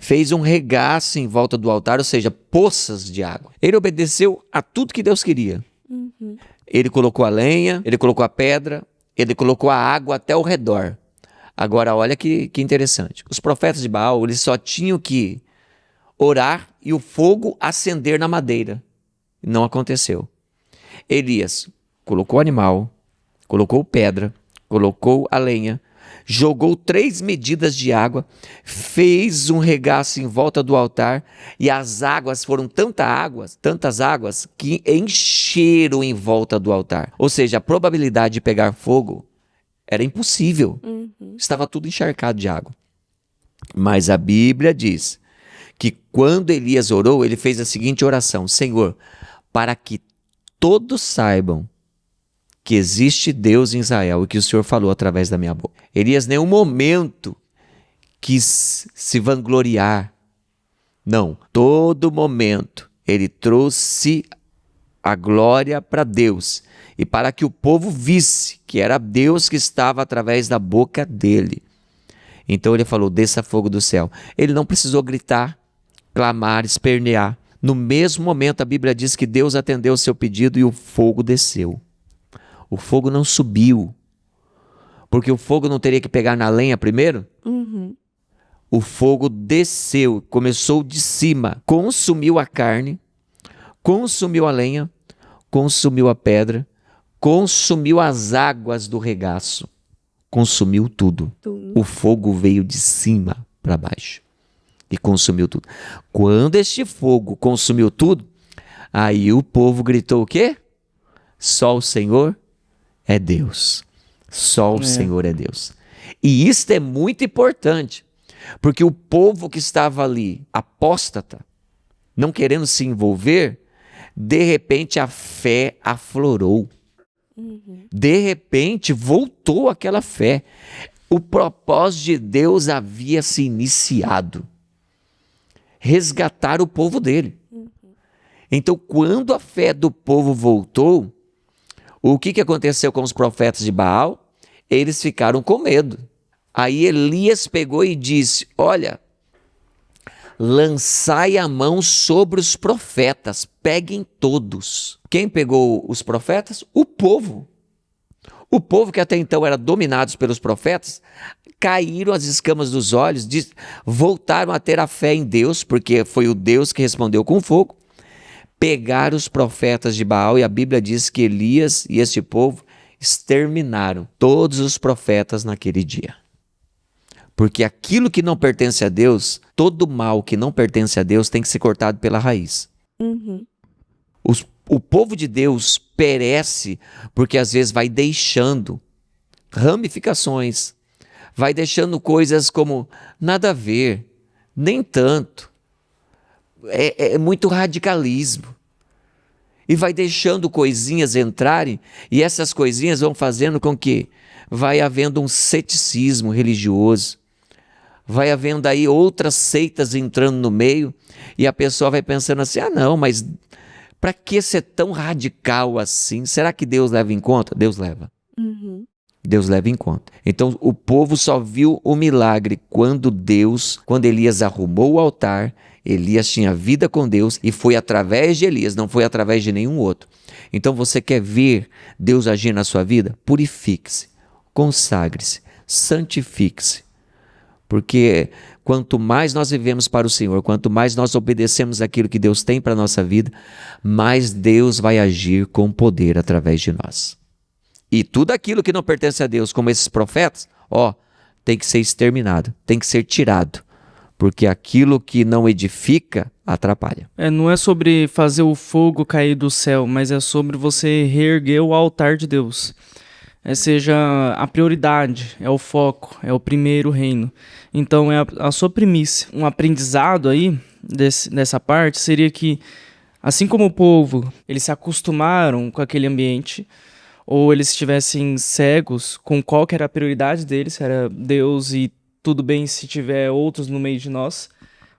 Fez um regaço em volta do altar, ou seja, poças de água. Ele obedeceu a tudo que Deus queria. Ele colocou a lenha, ele colocou a pedra, ele colocou a água até o redor. Agora, olha que interessante. Os profetas de Baal, eles só tinham que orar e o fogo acender na madeira. Não aconteceu. Elias colocou o animal, colocou pedra, colocou a lenha, jogou 3 medidas de água, fez um regaço em volta do altar, e as águas foram tantas águas, que encheram em volta do altar. Ou seja, a probabilidade de pegar fogo era impossível. Estava tudo encharcado de água. Mas a Bíblia diz que quando Elias orou, ele fez a seguinte oração: Senhor, para que todos saibam que existe Deus em Israel e que o Senhor falou através da minha boca. Elias, em nenhum momento, quis se vangloriar. Não, todo momento ele trouxe a glória para Deus e para que o povo visse que era Deus que estava através da boca dele. Então ele falou: desça fogo do céu. Ele não precisou gritar, clamar, espernear. No mesmo momento, a Bíblia diz que Deus atendeu o seu pedido e o fogo desceu. O fogo não subiu, porque o fogo não teria que pegar na lenha primeiro? O fogo desceu, começou de cima, consumiu a carne, consumiu a lenha, consumiu a pedra, consumiu as águas do regaço, consumiu tudo. O fogo veio de cima para baixo e consumiu tudo. Quando este fogo consumiu tudo, aí o povo gritou o quê? Só o Senhor é Deus. Só o Senhor é Deus. E isso é muito importante, porque o povo que estava ali, apóstata, não querendo se envolver, de repente a fé aflorou. De repente voltou aquela fé. O propósito de Deus havia se iniciado. Resgatar o povo dele. Então, quando a fé do povo voltou, o que aconteceu com os profetas de Baal? Eles ficaram com medo. Aí Elias pegou e disse: olha, lançai a mão sobre os profetas, peguem todos. Quem pegou os profetas? O povo. O povo que até então era dominado pelos profetas, caíram as escamas dos olhos, voltaram a ter a fé em Deus, porque foi o Deus que respondeu com fogo. Pegaram os profetas de Baal, e a Bíblia diz que Elias e este povo exterminaram todos os profetas naquele dia. Porque aquilo que não pertence a Deus, todo mal que não pertence a Deus tem que ser cortado pela raiz. O povo de Deus perece porque às vezes vai deixando ramificações, vai deixando coisas como nada a ver, nem tanto. É muito radicalismo. E vai deixando coisinhas entrarem, e essas coisinhas vão fazendo com que vai havendo um ceticismo religioso. Vai havendo aí outras seitas entrando no meio, e a pessoa vai pensando assim: ah não, mas para que ser tão radical assim? Será que Deus leva em conta? Deus leva. Deus leva em conta. Então o povo só viu o milagre quando Elias arrumou o altar. Elias tinha vida com Deus e foi através de Elias, não foi através de nenhum outro. Então você quer ver Deus agir na sua vida? Purifique-se, consagre-se, santifique-se. Porque quanto mais nós vivemos para o Senhor, quanto mais nós obedecemos aquilo que Deus tem para a nossa vida, mais Deus vai agir com poder através de nós. E tudo aquilo que não pertence a Deus, como esses profetas, tem que ser exterminado, tem que ser tirado. Porque aquilo que não edifica, atrapalha. Não é sobre fazer o fogo cair do céu, mas é sobre você reerguer o altar de Deus. Seja a prioridade, é o foco, é o primeiro reino. Então é a sua primícia. Um aprendizado aí dessa parte seria que, assim como o povo, eles se acostumaram com aquele ambiente, ou eles estivessem cegos com qual que era a prioridade deles, se era Deus, e tudo bem se tiver outros no meio de nós,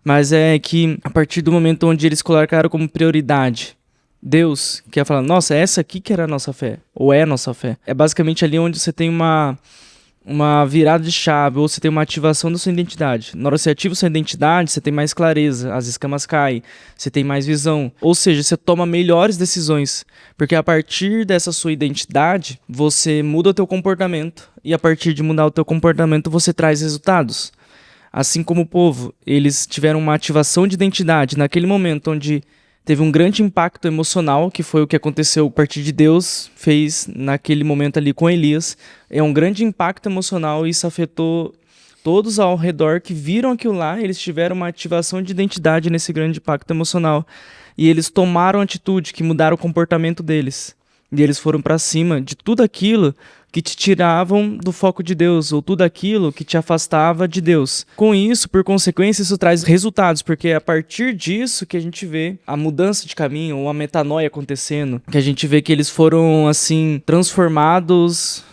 mas é que a partir do momento onde eles colocaram como prioridade Deus, que ia falar: nossa, essa aqui que era a nossa fé, ou é a nossa fé. É basicamente ali onde você tem uma virada de chave, ou você tem uma ativação da sua identidade. Na hora que você ativa sua identidade, você tem mais clareza, as escamas caem, você tem mais visão. Ou seja, você toma melhores decisões, porque a partir dessa sua identidade, você muda o teu comportamento, e a partir de mudar o teu comportamento, você traz resultados. Assim como o povo, eles tiveram uma ativação de identidade naquele momento onde teve um grande impacto emocional, que foi o que aconteceu a partir de Deus, fez naquele momento ali com Elias. É um grande impacto emocional e isso afetou todos ao redor que viram aquilo lá, eles tiveram uma ativação de identidade nesse grande impacto emocional. E eles tomaram atitude, que mudaram o comportamento deles. E eles foram para cima de tudo aquilo que te tiravam do foco de Deus, ou tudo aquilo que te afastava de Deus. Com isso, por consequência, isso traz resultados, porque é a partir disso que a gente vê a mudança de caminho, ou a metanoia acontecendo, que a gente vê que eles foram, assim, transformados,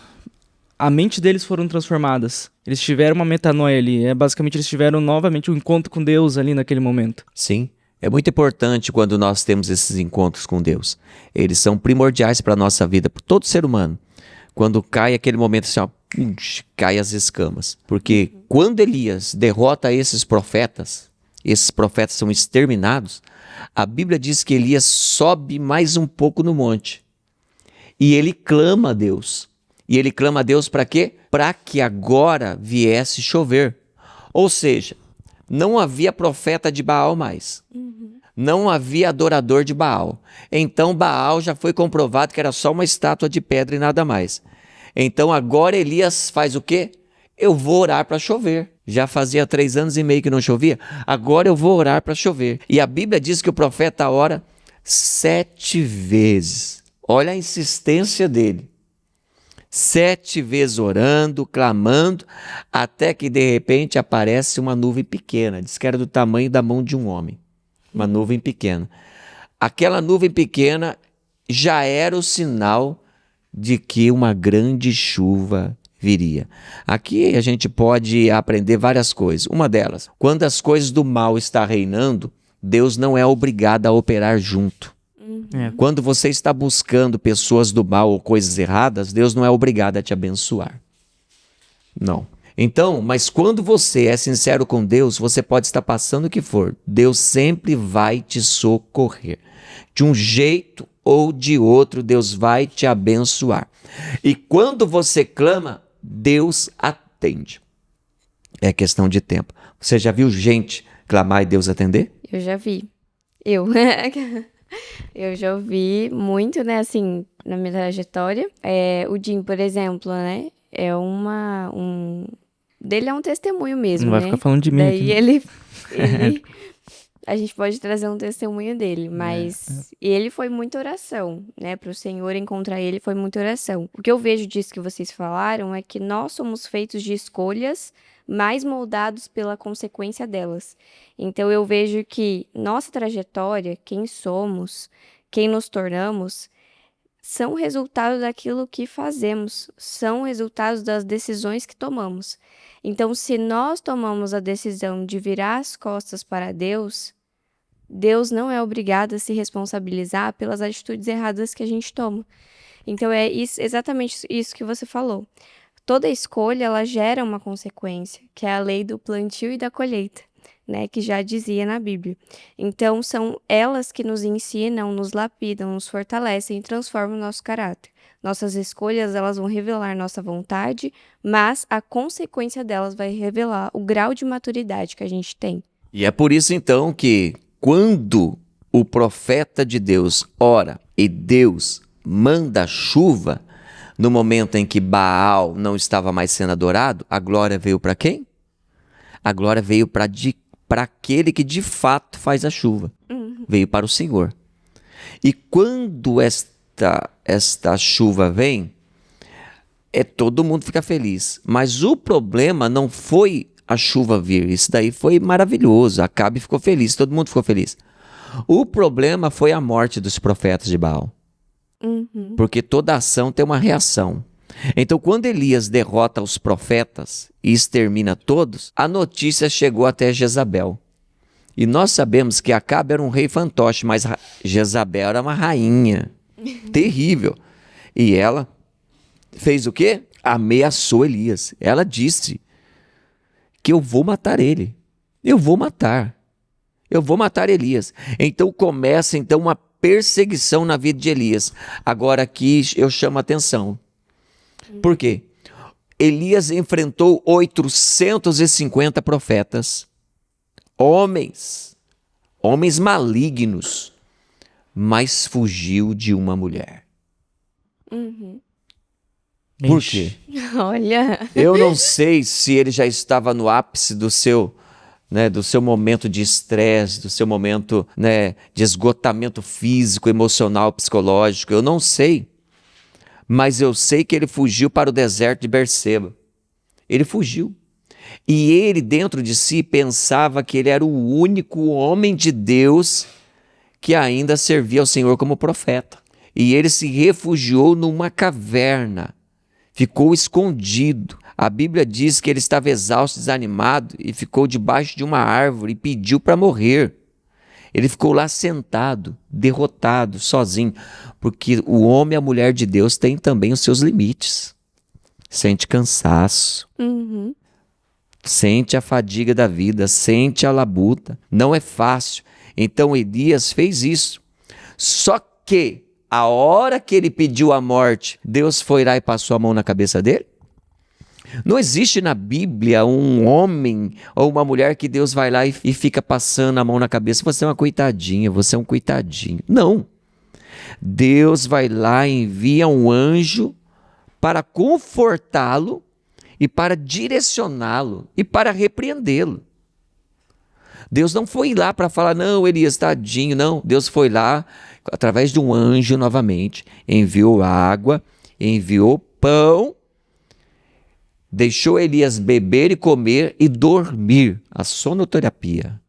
a mente deles foram transformadas. Eles tiveram uma metanoia ali, basicamente eles tiveram novamente um encontro com Deus ali naquele momento. Sim, é muito importante quando nós temos esses encontros com Deus. Eles são primordiais para a nossa vida, para todo ser humano. Quando cai aquele momento assim, ó, cai as escamas. Porque quando Elias derrota esses profetas são exterminados, a Bíblia diz que Elias sobe mais um pouco no monte. E ele clama a Deus. E ele clama a Deus para quê? Para que agora viesse chover. Ou seja, não havia profeta de Baal mais. Não havia adorador de Baal. Então Baal já foi comprovado que era só uma estátua de pedra e nada mais. Então agora Elias faz o quê? Eu vou orar para chover. Já fazia 3 anos e meio que não chovia. Agora eu vou orar para chover. E a Bíblia diz que o profeta ora 7 vezes. Olha a insistência dele. 7 vezes orando, clamando, até que de repente aparece uma nuvem pequena. Diz que era do tamanho da mão de um homem. Uma nuvem pequena. Aquela nuvem pequena já era o sinal de que uma grande chuva viria. Aqui a gente pode aprender várias coisas. Uma delas, quando as coisas do mal estão reinando, Deus não é obrigado a operar junto. Quando você está buscando pessoas do mal ou coisas erradas, Deus não é obrigado a te abençoar. Não. Então, mas quando você é sincero com Deus, você pode estar passando o que for. Deus sempre vai te socorrer. De um jeito ou de outro, Deus vai te abençoar. E quando você clama, Deus atende. É questão de tempo. Você já viu gente clamar e Deus atender? Eu já vi. Eu já ouvi muito, né, assim, na minha trajetória. O Jim, por exemplo, né, dele é um testemunho mesmo, Não vai né? ficar falando de mim Daí aqui. a gente pode trazer um testemunho dele, mas ele foi muita oração, né? Para o Senhor encontrar ele foi muita oração. O que eu vejo disso que vocês falaram é que nós somos feitos de escolhas, mais moldados pela consequência delas. Então eu vejo que nossa trajetória, quem somos, quem nos tornamos, são resultado daquilo que fazemos, são resultados das decisões que tomamos. Então, se nós tomamos a decisão de virar as costas para Deus, Deus não é obrigado a se responsabilizar pelas atitudes erradas que a gente toma. Então, é exatamente isso que você falou. Toda escolha, ela gera uma consequência, que é a lei do plantio e da colheita, né, que já dizia na Bíblia. Então, são elas que nos ensinam, nos lapidam, nos fortalecem e transformam o nosso caráter. Nossas escolhas, elas vão revelar nossa vontade, mas a consequência delas vai revelar o grau de maturidade que a gente tem. E é por isso, então, que quando o profeta de Deus ora e Deus manda chuva, no momento em que Baal não estava mais sendo adorado, a glória veio para quem? A glória veio para aquele que de fato faz a chuva. Veio para o Senhor. E quando esta chuva vem, todo mundo fica feliz. Mas o problema não foi a chuva vir. Isso daí foi maravilhoso. Acabe ficou feliz, todo mundo ficou feliz. O problema foi a morte dos profetas de Baal. Porque toda ação tem uma reação. Então, quando Elias derrota os profetas e extermina todos, a notícia chegou até Jezabel. E nós sabemos que Acabe era um rei fantoche, mas Jezabel era uma rainha terrível. E ela fez o quê? Ameaçou Elias. Ela disse que eu vou matar ele. Eu vou matar. Eu vou matar Elias. Então começa uma perseguição na vida de Elias. Agora aqui eu chamo a atenção. Por quê? Elias enfrentou 850 profetas, homens malignos, mas fugiu de uma mulher. Uhum. Por Ixi. quê? Olha. Eu não sei se ele já estava no ápice do seu momento de estresse, do seu momento, né, de esgotamento físico, emocional, psicológico. Eu não sei. Mas eu sei que ele fugiu para o deserto de Berseba. Ele fugiu. E ele, dentro de si, pensava que ele era o único homem de Deus que ainda servia ao Senhor como profeta. E ele se refugiou numa caverna. Ficou escondido. A Bíblia diz que ele estava exausto, desanimado e ficou debaixo de uma árvore e pediu para morrer. Ele ficou lá sentado, derrotado, sozinho, porque o homem e a mulher de Deus têm também os seus limites. Sente cansaço, Uhum. sente a fadiga da vida, sente a labuta. Não é fácil. Então Elias fez isso. Só que a hora que ele pediu a morte, Deus foi lá e passou a mão na cabeça dele? Não existe na Bíblia um homem ou uma mulher que Deus vai lá e fica passando a mão na cabeça. Você é uma coitadinha, você é um coitadinho. Não. Deus vai lá e envia um anjo para confortá-lo e para direcioná-lo e para repreendê-lo. Deus não foi lá para falar, não, Elias, tadinho, não. Deus foi lá, através de um anjo novamente, enviou água, enviou pão, deixou Elias beber e comer e dormir, a sonoterapia.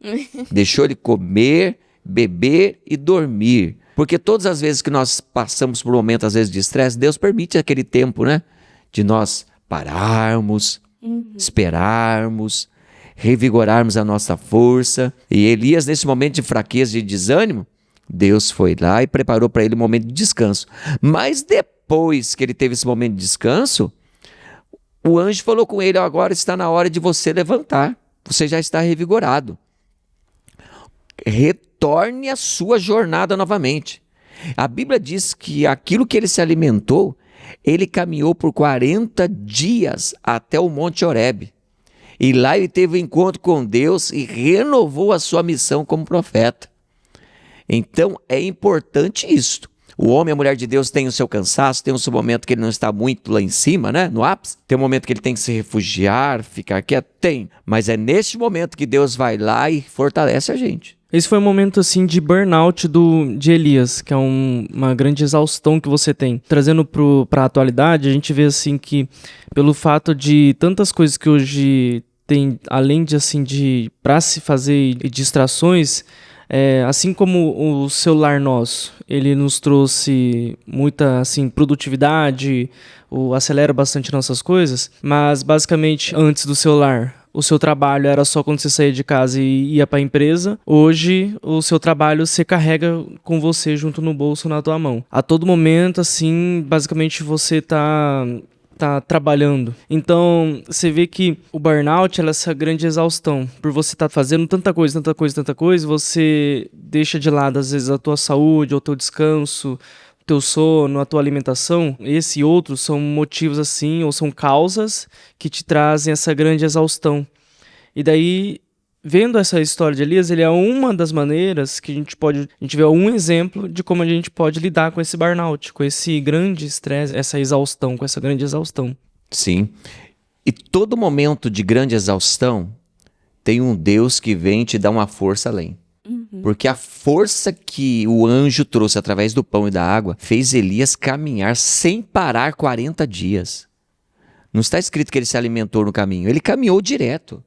Deixou ele comer, beber e dormir. Porque todas as vezes que nós passamos por momentos, às vezes, de estresse, Deus permite aquele tempo, né? De nós pararmos, esperarmos, revigorarmos a nossa força. E Elias, nesse momento de fraqueza e de desânimo, Deus foi lá e preparou para ele um momento de descanso. Mas depois que ele teve esse momento de descanso, o anjo falou com ele, agora está na hora de você levantar. Você já está revigorado. Retorne à sua jornada novamente. A Bíblia diz que aquilo que ele se alimentou, ele caminhou por 40 dias até o Monte Horebe. E lá ele teve um encontro com Deus e renovou a sua missão como profeta. Então é importante isto. O homem e a mulher de Deus têm o seu cansaço, tem o seu momento que ele não está muito lá em cima, né, no ápice. Tem um momento que ele tem que se refugiar, ficar quieto, tem. Mas é neste momento que Deus vai lá e fortalece a gente. Esse foi um momento assim de burnout de Elias, que é uma grande exaustão que você tem. Trazendo para a atualidade, a gente vê assim que pelo fato de tantas coisas que hoje tem, além de assim de para se fazer distrações, assim como o celular nosso, ele nos trouxe muita assim produtividade, acelera bastante nossas coisas, mas basicamente antes do celular o seu trabalho era só quando você saía de casa e ia para a empresa. Hoje, o seu trabalho você carrega com você junto no bolso, na tua mão. A todo momento, assim, basicamente você tá trabalhando. Então, você vê que o burnout é essa grande exaustão. Por você estar fazendo tanta coisa, você deixa de lado, às vezes, a tua saúde, ou o teu descanso, teu sono, a tua alimentação. Esse e outros são motivos assim, ou são causas que te trazem essa grande exaustão. E daí, vendo essa história de Elias, ele é uma das maneiras que a gente vê um exemplo de como a gente pode lidar com esse burnout, com esse grande estresse, essa exaustão, com essa grande exaustão. Sim. E todo momento de grande exaustão tem um Deus que vem te dar uma força além. Porque a força que o anjo trouxe através do pão e da água fez Elias caminhar sem parar 40 dias. Não está escrito que ele se alimentou no caminho, ele caminhou direto.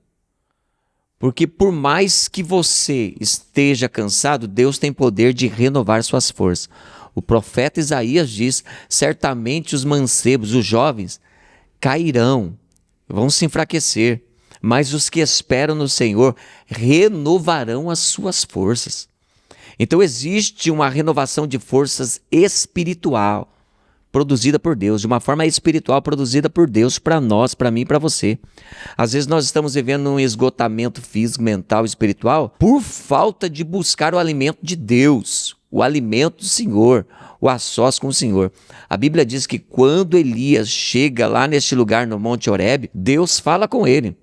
Porque por mais que você esteja cansado, Deus tem poder de renovar suas forças. O profeta Isaías diz, certamente os mancebos, os jovens, cairão, vão se enfraquecer. Mas os que esperam no Senhor renovarão as suas forças. Então existe uma renovação de forças espiritual, produzida por Deus, de uma forma espiritual produzida por Deus para nós, para mim e para você. Às vezes nós estamos vivendo um esgotamento físico, mental, espiritual, por falta de buscar o alimento de Deus, o alimento do Senhor, o a sós com o Senhor. A Bíblia diz que quando Elias chega lá neste lugar no Monte Horebe, Deus fala com ele.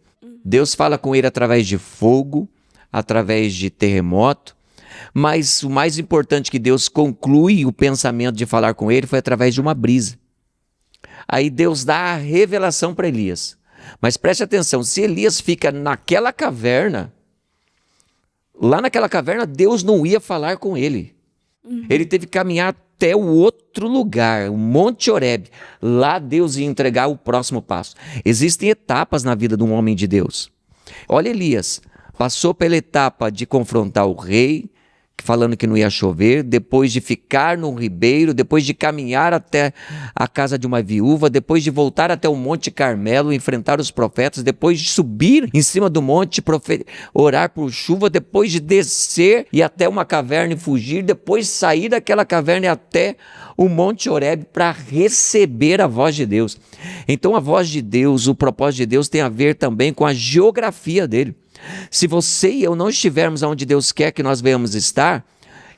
Deus fala com ele através de fogo, através de terremoto, Mas o mais importante que Deus conclui o pensamento de falar com ele foi através de uma brisa. Aí Deus dá a revelação para Elias. Mas preste atenção, se Elias fica naquela caverna, lá naquela caverna Deus não ia falar com ele. Ele teve que caminhar até o outro lugar, o Monte Horebe. Lá Deus ia entregar o próximo passo. Existem etapas na vida de um homem de Deus. Olha Elias, passou pela etapa de confrontar o rei, falando que não ia chover, depois de ficar no ribeiro, depois de caminhar até a casa de uma viúva, depois de voltar até o Monte Carmelo, enfrentar os profetas, depois de subir em cima do monte, orar por chuva, depois de descer e até uma caverna e fugir, depois sair daquela caverna e até o Monte Horebe para receber a voz de Deus. Então a voz de Deus, o propósito de Deus tem a ver também com a geografia dele. Se você e eu não estivermos onde Deus quer que nós venhamos estar,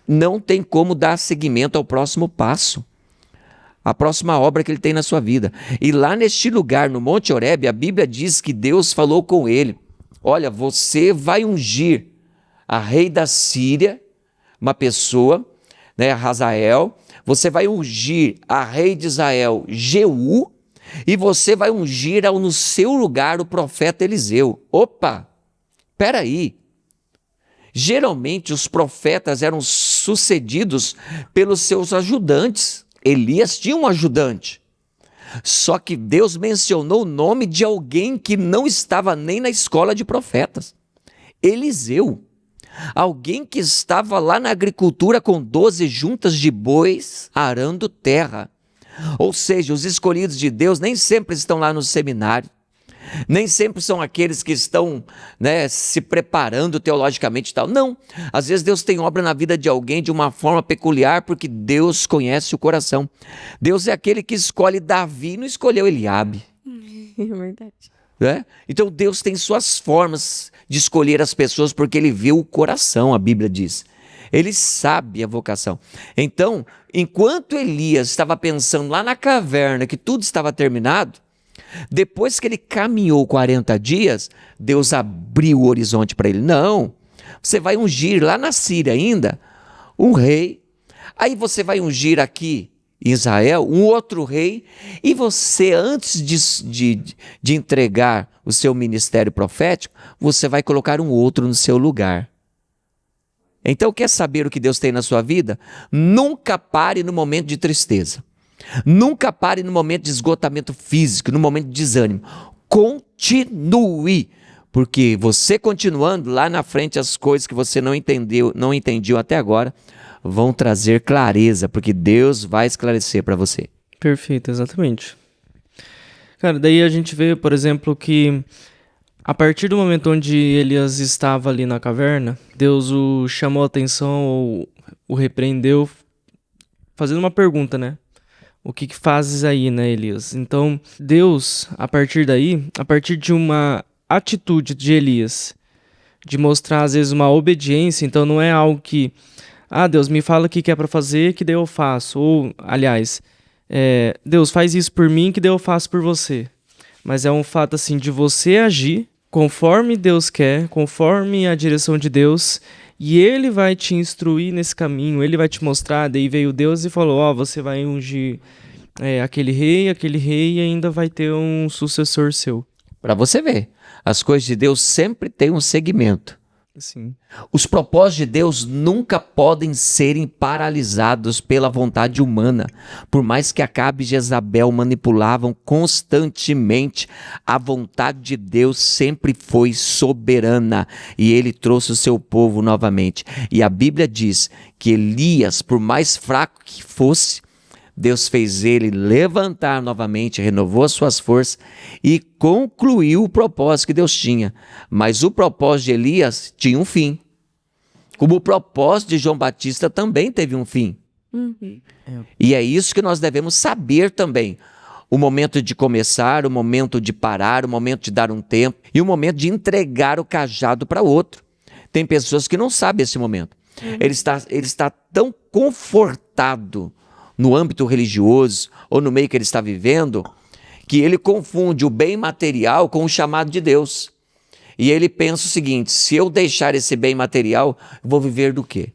não tem como dar seguimento ao próximo passo, a próxima obra que ele tem na sua vida. E lá neste lugar, no Monte Horebe, a Bíblia diz que Deus falou com ele: olha, você vai ungir a rei da Síria, uma pessoa, né, Hazael, você vai ungir a rei de Israel, Jeú, e você vai ungir no seu lugar o profeta Eliseu. Opa! Peraí, geralmente os profetas eram sucedidos pelos seus ajudantes. Elias tinha um ajudante, só que Deus mencionou o nome de alguém que não estava nem na escola de profetas, Eliseu. Alguém que estava lá na agricultura com 12 juntas de bois arando terra. Ou seja, os escolhidos de Deus nem sempre estão lá no seminário. Nem sempre são aqueles que estão, né, se preparando teologicamente e tal. Não, às vezes Deus tem obra na vida de alguém de uma forma peculiar, porque Deus conhece o coração. Deus é aquele que escolhe Davi, não escolheu Eliabe. É verdade. Né? Então Deus tem suas formas de escolher as pessoas, porque Ele vê o coração, a Bíblia diz. Ele sabe a vocação. Então, enquanto Elias estava pensando lá na caverna que tudo estava terminado, depois que ele caminhou 40 dias, Deus abriu o horizonte para ele. Não, você vai ungir lá na Síria ainda um rei, aí você vai ungir aqui em Israel um outro rei, e você, antes de entregar o seu ministério profético, você vai colocar um outro no seu lugar. Então, quer saber o que Deus tem na sua vida? Nunca pare no momento de tristeza. Nunca pare no momento de esgotamento físico, no momento de desânimo. Continue, porque você continuando lá na frente, as coisas que você não entendiu até agora, vão trazer clareza, porque Deus vai esclarecer para você. Perfeito, exatamente. Cara, daí a gente vê, por exemplo, que a partir do momento onde Elias estava ali na caverna, Deus o chamou a atenção, ou o repreendeu, fazendo uma pergunta, né? O que fazes aí, né, Elias? Então, Deus, a partir daí, a partir de uma atitude de Elias, de mostrar, às vezes, uma obediência, então não é algo que, Deus me fala o que é para fazer, que daí eu faço. Ou, aliás, Deus faz isso por mim, que daí eu faço por você. Mas é um fato, assim, de você agir conforme Deus quer, conforme a direção de Deus, e Ele vai te instruir nesse caminho, Ele vai te mostrar. Daí veio Deus e falou, você vai ungir aquele rei, e ainda vai ter um sucessor seu. Para você ver, as coisas de Deus sempre têm um segmento. Sim. Os propósitos de Deus nunca podem serem paralisados pela vontade humana. Por mais que Acabe e Jezabel manipulavam constantemente, a vontade de Deus sempre foi soberana, e ele trouxe o seu povo novamente. E a Bíblia diz que Elias, por mais fraco que fosse, Deus fez ele levantar novamente, renovou as suas forças e concluiu o propósito que Deus tinha. Mas o propósito de Elias tinha um fim. Como o propósito de João Batista também teve um fim. Uhum. E é isso que nós devemos saber também. O momento de começar, o momento de parar, o momento de dar um tempo e o momento de entregar o cajado para outro. Tem pessoas que não sabem esse momento. Ele está tão confortado no âmbito religioso ou no meio que ele está vivendo, que ele confunde o bem material com o chamado de Deus. E ele pensa o seguinte: se eu deixar esse bem material, eu vou viver do quê?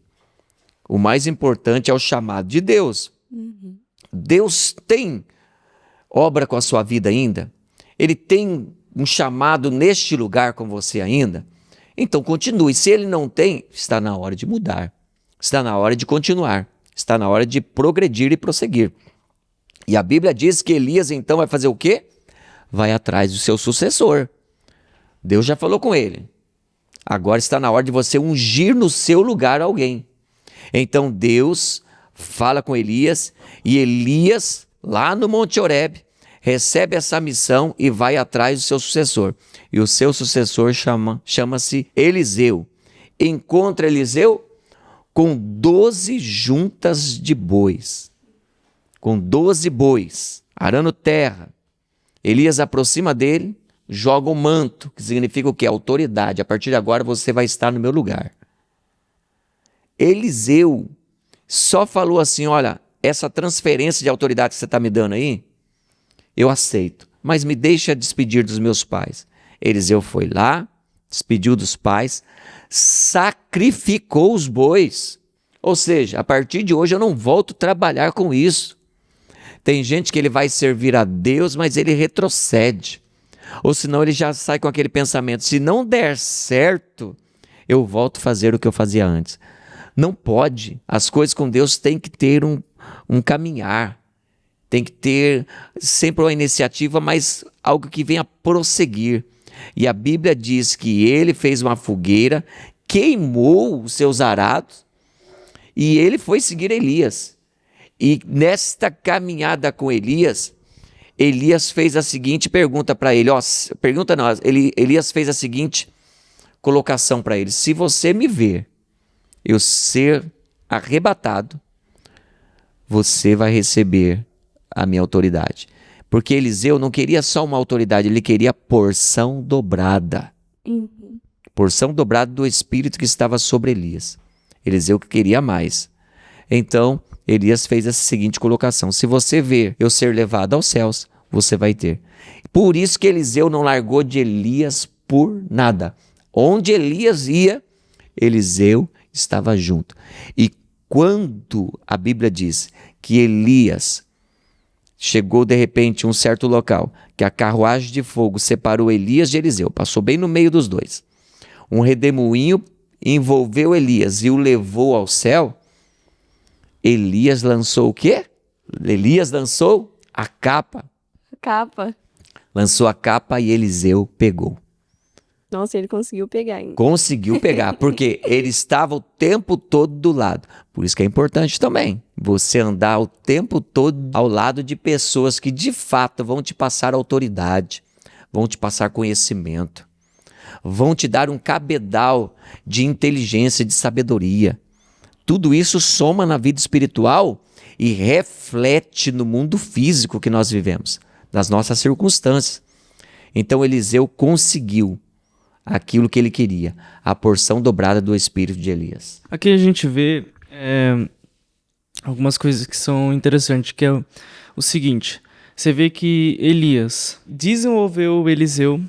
O mais importante é o chamado de Deus. Deus tem obra com a sua vida ainda? Ele tem um chamado neste lugar com você ainda? Então continue. Se ele não tem, está na hora de mudar. Está na hora de continuar. Está na hora de progredir e prosseguir. E a Bíblia diz que Elias então vai fazer o quê? Vai atrás do seu sucessor. Deus já falou com ele. Agora está na hora de você ungir no seu lugar alguém. Então Deus fala com Elias e Elias, lá no Monte Horebe, recebe essa missão e vai atrás do seu sucessor. E o seu sucessor chama-se Eliseu. Encontra Eliseu com 12 juntas de bois. Com 12 bois, arando terra. Elias aproxima dele, joga o manto, que significa o quê? Autoridade. A partir de agora você vai estar no meu lugar. Eliseu só falou assim, olha, essa transferência de autoridade que você está me dando aí, eu aceito, mas me deixa despedir dos meus pais. Eliseu foi lá, despediu dos pais, sacrificou os bois. Ou seja, a partir de hoje eu não volto a trabalhar com isso. Tem gente que ele vai servir a Deus, mas ele retrocede. Ou senão ele já sai com aquele pensamento, se não der certo, eu volto a fazer o que eu fazia antes. Não pode. As coisas com Deus têm que ter um caminhar. Tem que ter sempre uma iniciativa, mas algo que venha prosseguir. E a Bíblia diz que ele fez uma fogueira, queimou os seus arados e ele foi seguir Elias. E nesta caminhada com Elias, Elias fez a seguinte pergunta para ele. Elias fez a seguinte colocação para ele. Se você me ver eu ser arrebatado, você vai receber a minha autoridade. Porque Eliseu não queria só uma autoridade, ele queria porção dobrada. Porção dobrada do Espírito que estava sobre Elias. Eliseu queria mais. Então, Elias fez essa seguinte colocação. Se você ver eu ser levado aos céus, você vai ter. Por isso que Eliseu não largou de Elias por nada. Onde Elias ia, Eliseu estava junto. E quando a Bíblia diz que Elias chegou de repente em um certo local, que a carruagem de fogo separou Elias de Eliseu, passou bem no meio dos dois. Um redemoinho envolveu Elias e o levou ao céu. Elias lançou o quê? Elias lançou a capa. Capa. Lançou a capa e Eliseu pegou. Nossa, ele conseguiu pegar ainda. Conseguiu pegar, porque ele estava o tempo todo do lado. Por isso que é importante também você andar o tempo todo ao lado de pessoas que de fato vão te passar autoridade, vão te passar conhecimento, vão te dar um cabedal de inteligência, de sabedoria. Tudo isso soma na vida espiritual e reflete no mundo físico que nós vivemos, nas nossas circunstâncias. Então Eliseu conseguiu aquilo que ele queria, a porção dobrada do espírito de Elias. Aqui a gente vê algumas coisas que são interessantes, que é o seguinte, você vê que Elias desenvolveu Eliseu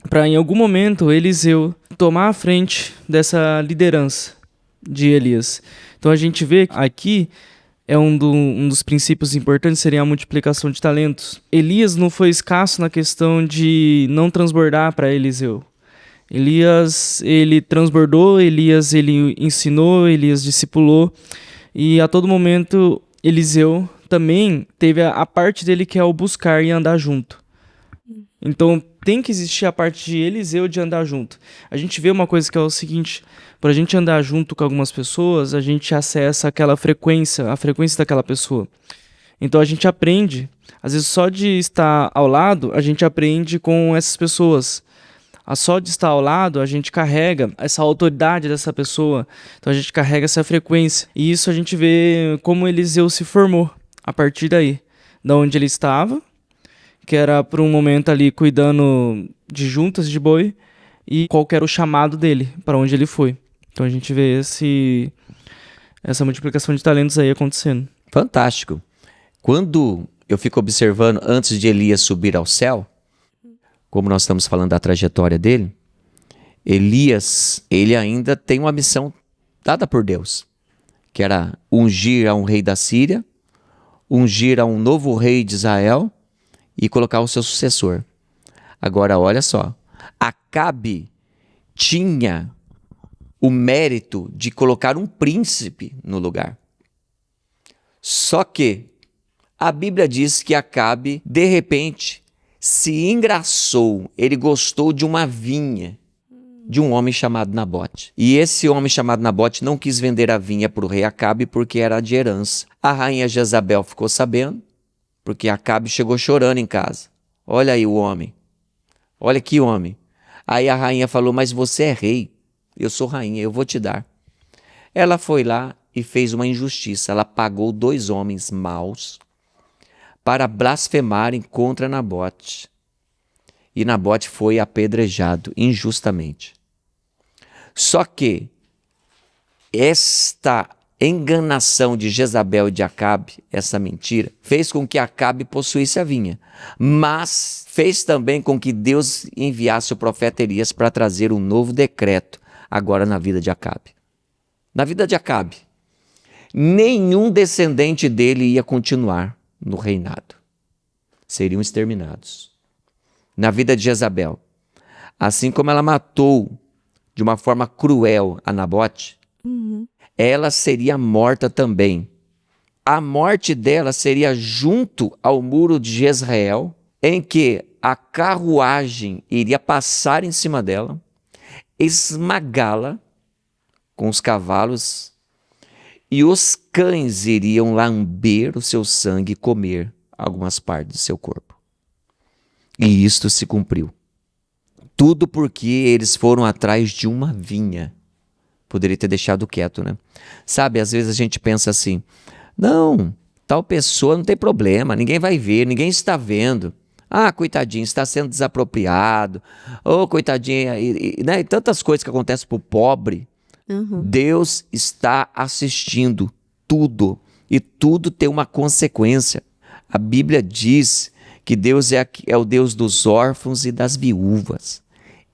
para em algum momento Eliseu tomar a frente dessa liderança de Elias. Então a gente vê aqui um dos princípios importantes seria a multiplicação de talentos. Elias não foi escasso na questão de não transbordar para Eliseu. Elias, ele transbordou, Elias, ele ensinou, Elias discipulou, e a todo momento Eliseu também teve a parte dele que é o buscar e andar junto. Então tem que existir a parte de Eliseu de andar junto. A gente vê uma coisa que é o seguinte, para a gente andar junto com algumas pessoas, a gente acessa aquela frequência, a frequência daquela pessoa. Então a gente aprende, às vezes só de estar ao lado, a gente aprende com essas pessoas. Só de estar ao lado, a gente carrega essa autoridade dessa pessoa. Então a gente carrega essa frequência. E isso a gente vê como Eliseu se formou a partir daí. Da onde ele estava, que era por um momento ali cuidando de juntas de boi, e qual que era o chamado dele, para onde ele foi. Então a gente vê essa multiplicação de talentos aí acontecendo. Fantástico. Quando eu fico observando antes de Elias subir ao céu, como nós estamos falando da trajetória dele, Elias, ele ainda tem uma missão dada por Deus. que era ungir a um rei da Síria, ungir a um novo rei de Israel e colocar o seu sucessor. Agora, olha só, Acabe tinha o mérito de colocar um príncipe no lugar. Só que a Bíblia diz que Acabe, de repente, se engraçou, ele gostou de uma vinha de um homem chamado Nabote. E esse homem chamado Nabote não quis vender a vinha para o rei Acabe porque era de herança. A rainha Jezabel ficou sabendo, porque Acabe chegou chorando em casa. Olha aí o homem. Olha que homem. Aí a rainha falou, mas você é rei, eu sou rainha, eu vou te dar. Ela foi lá e fez uma injustiça. Ela pagou 2 homens maus para blasfemarem contra Nabote. E Nabote foi apedrejado injustamente. Só que esta enganação de Jezabel e de Acabe, essa mentira, fez com que Acabe possuísse a vinha. Mas fez também com que Deus enviasse o profeta Elias para trazer um novo decreto agora na vida de Acabe. Na vida de Acabe, nenhum descendente dele ia continuar no reinado. Seriam exterminados. Na vida de Jezabel, assim como ela matou de uma forma cruel a Nabote, ela seria morta também. A morte dela seria junto ao muro de Jezreel, em que a carruagem iria passar em cima dela, esmagá-la com os cavalos, e os cães iriam lamber o seu sangue e comer algumas partes do seu corpo. E isto se cumpriu. Tudo porque eles foram atrás de uma vinha. Poderia ter deixado quieto, né? Sabe, às vezes a gente pensa assim, não, tal pessoa não tem problema, ninguém vai ver, ninguém está vendo. Ah, coitadinho, está sendo desapropriado. Oh, coitadinha, né? E tantas coisas que acontecem para o pobre. Deus está assistindo tudo. E tudo tem uma consequência. A Bíblia diz que Deus é o Deus dos órfãos e das viúvas.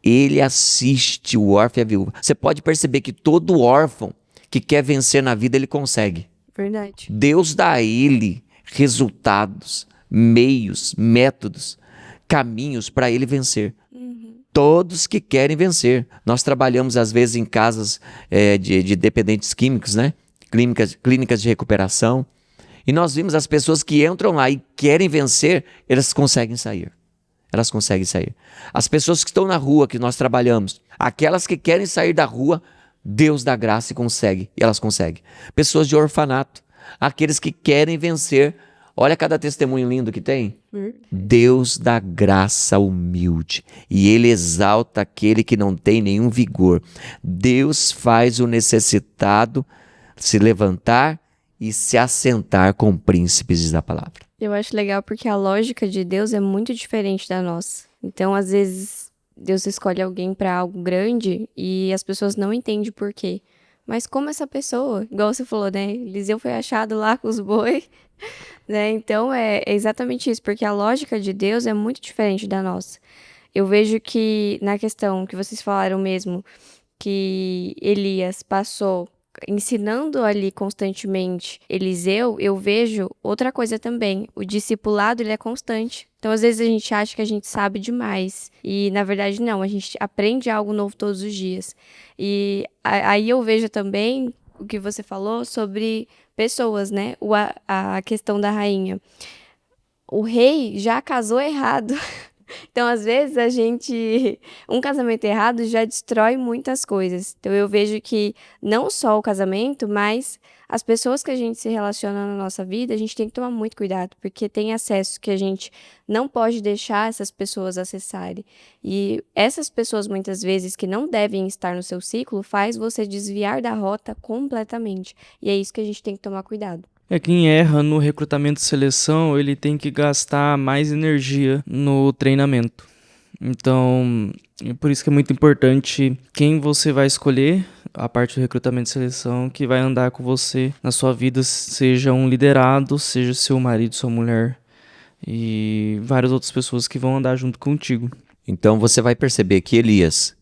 Ele assiste o órfão e a viúva. Você pode perceber que todo órfão que quer vencer na vida, ele consegue. Verdade. Deus dá a ele resultados, meios, métodos, caminhos para ele vencer. Todos que querem vencer. Nós trabalhamos às vezes em casas de dependentes químicos, né? Clínicas de recuperação. E nós vimos as pessoas que entram lá e querem vencer, elas conseguem sair. Elas conseguem sair. As pessoas que estão na rua, que nós trabalhamos, aquelas que querem sair da rua, Deus dá graça e elas conseguem. Pessoas de orfanato, aqueles que querem vencer, olha cada testemunho lindo que tem. Deus dá graça ao humilde e Ele exalta aquele que não tem nenhum vigor. Deus faz o necessitado se levantar e se assentar com príncipes, diz a palavra. Eu acho legal porque a lógica de Deus é muito diferente da nossa. Então, às vezes, Deus escolhe alguém para algo grande e as pessoas não entendem por quê. Mas como essa pessoa, igual você falou, né? Eliseu foi achado lá com os boi, né? Então, é exatamente isso, porque a lógica de Deus é muito diferente da nossa. Eu vejo que, na questão que vocês falaram mesmo, que Elias passou ensinando ali constantemente Eliseu, eu vejo outra coisa também. O discipulado, ele é constante. Então, às vezes, a gente acha que a gente sabe demais. E, na verdade, não. A gente aprende algo novo todos os dias. E aí eu vejo também o que você falou sobre pessoas, né? A questão da rainha. O rei já casou errado. Então, às vezes, um casamento errado já destrói muitas coisas. Então, eu vejo que não só o casamento, mas as pessoas que a gente se relaciona na nossa vida, a gente tem que tomar muito cuidado, porque tem acesso que a gente não pode deixar essas pessoas acessarem. E essas pessoas, muitas vezes, que não devem estar no seu ciclo, faz você desviar da rota completamente. E é isso que a gente tem que tomar cuidado. Quem erra no recrutamento e seleção, ele tem que gastar mais energia no treinamento. Então, é por isso que é muito importante quem você vai escolher, a parte do recrutamento e seleção, que vai andar com você na sua vida, seja um liderado, seja seu marido, sua mulher e várias outras pessoas que vão andar junto contigo. Então você vai perceber que Elias,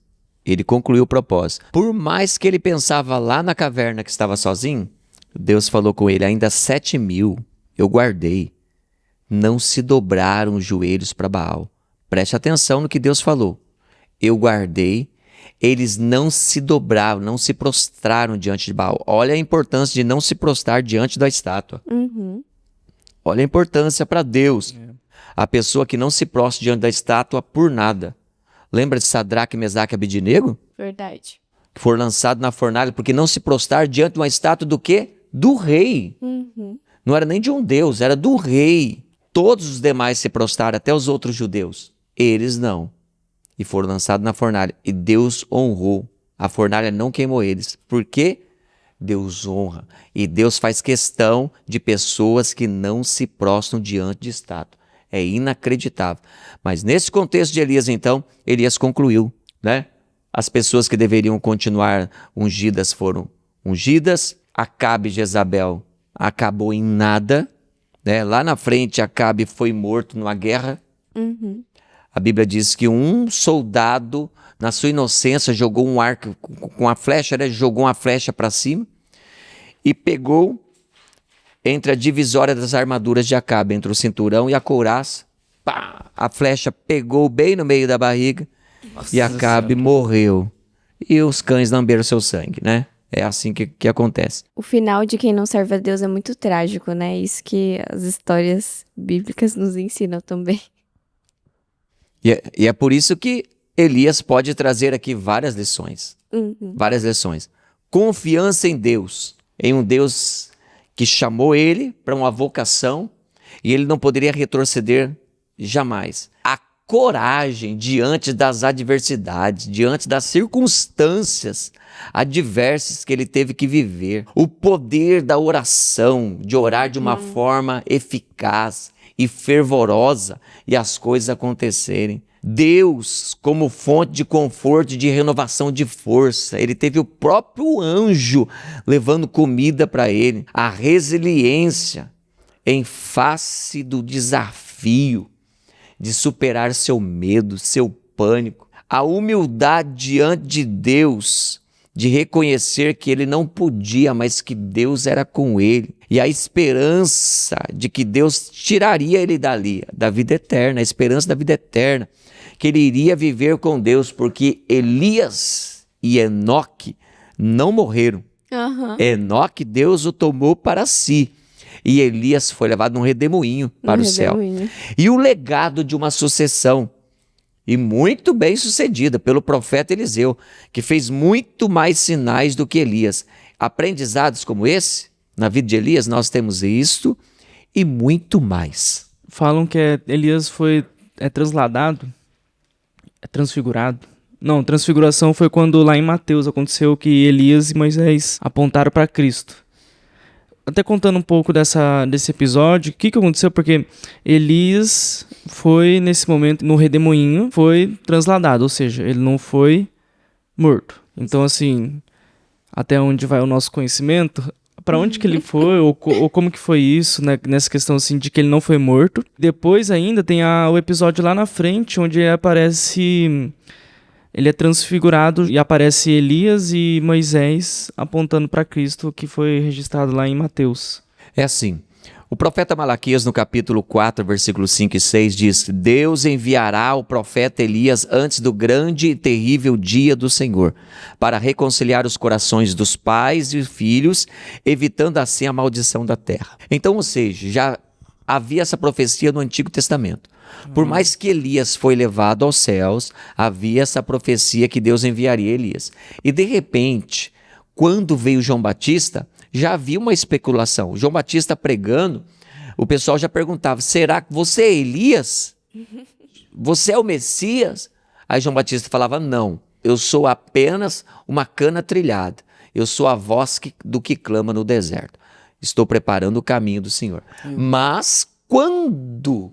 ele concluiu o propósito. Por mais que ele pensava lá na caverna que estava sozinho, Deus falou com ele, ainda 7.000 eu guardei, não se dobraram os joelhos para Baal. Preste atenção no que Deus falou. Eu guardei, eles não se dobraram, não se prostraram diante de Baal. Olha a importância de não se prostrar diante da estátua. Olha a importância para Deus. A pessoa que não se prostra diante da estátua por nada. Lembra de Sadraque, Mesaque e Abednego? Verdade. Que foram lançados na fornalha porque não se prostraram diante de uma estátua do quê? Do rei. Não era nem de um deus, era do rei. Todos os demais se prostraram, até os outros judeus. Eles não. E foram lançados na fornalha. E Deus honrou. A fornalha não queimou eles. Por quê? Deus honra. E Deus faz questão de pessoas que não se prostram diante de estátua. É inacreditável. Mas nesse contexto de Elias, então, Elias concluiu, né? As pessoas que deveriam continuar ungidas foram ungidas. Acabe e Jezabel acabou em nada, né? Lá na frente, Acabe foi morto numa guerra. A Bíblia diz que um soldado, na sua inocência, jogou um arco com a flecha, né? Jogou uma flecha para cima e pegou entre a divisória das armaduras de Acabe, entre o cinturão e a couraça. Pá! A flecha pegou bem no meio da barriga e Acabe morreu. E os cães lamberam seu sangue, né? É assim que acontece. O final de quem não serve a Deus é muito trágico, né? Isso que as histórias bíblicas nos ensinam também. E é por isso que Elias pode trazer aqui várias lições. Várias lições. Confiança em Deus. Em um Deus que chamou ele para uma vocação e ele não poderia retroceder jamais. A coragem diante das adversidades, diante das circunstâncias adversas que ele teve que viver. O poder da oração, de orar de uma forma eficaz e fervorosa e as coisas acontecerem. Deus como fonte de conforto e de renovação de força. Ele teve o próprio anjo levando comida para ele. A resiliência em face do desafio de superar seu medo, seu pânico. A humildade diante de Deus, de reconhecer que ele não podia, mas que Deus era com ele. E a esperança de que Deus tiraria ele dali, da vida eterna, a esperança da vida eterna, que ele iria viver com Deus, porque Elias e Enoque não morreram. Enoque, Deus o tomou para si. E Elias foi levado num redemoinho para o céu. E o legado de uma sucessão, e muito bem sucedida pelo profeta Eliseu, que fez muito mais sinais do que Elias. Aprendizados como esse, na vida de Elias, nós temos isto e muito mais. Falam que Elias foi trasladado, transfigurado. Não, transfiguração foi quando lá em Mateus aconteceu que Elias e Moisés apontaram para Cristo. Até contando um pouco desse episódio, o que aconteceu? Porque Elias foi, nesse momento, no redemoinho, foi transladado, ou seja, ele não foi morto. Então, assim, até onde vai o nosso conhecimento, para onde que ele foi, ou como que foi isso, né, nessa questão assim, de que ele não foi morto. Depois ainda tem o episódio lá na frente, onde ele é transfigurado e aparece Elias e Moisés apontando para Cristo, que foi registrado lá em Mateus. É assim, o profeta Malaquias no capítulo 4, versículos 5 e 6 diz: Deus enviará o profeta Elias antes do grande e terrível dia do Senhor, para reconciliar os corações dos pais e filhos, evitando assim a maldição da terra. Então, ou seja, já havia essa profecia no Antigo Testamento. Por mais que Elias foi levado aos céus, havia essa profecia que Deus enviaria Elias. E de repente, quando veio João Batista, já havia uma especulação. João Batista pregando, o pessoal já perguntava: será que você é Elias? Você é o Messias? Aí João Batista falava: não, eu sou apenas uma cana trilhada. Eu sou a voz do que clama no deserto. Estou preparando o caminho do Senhor. Mas quando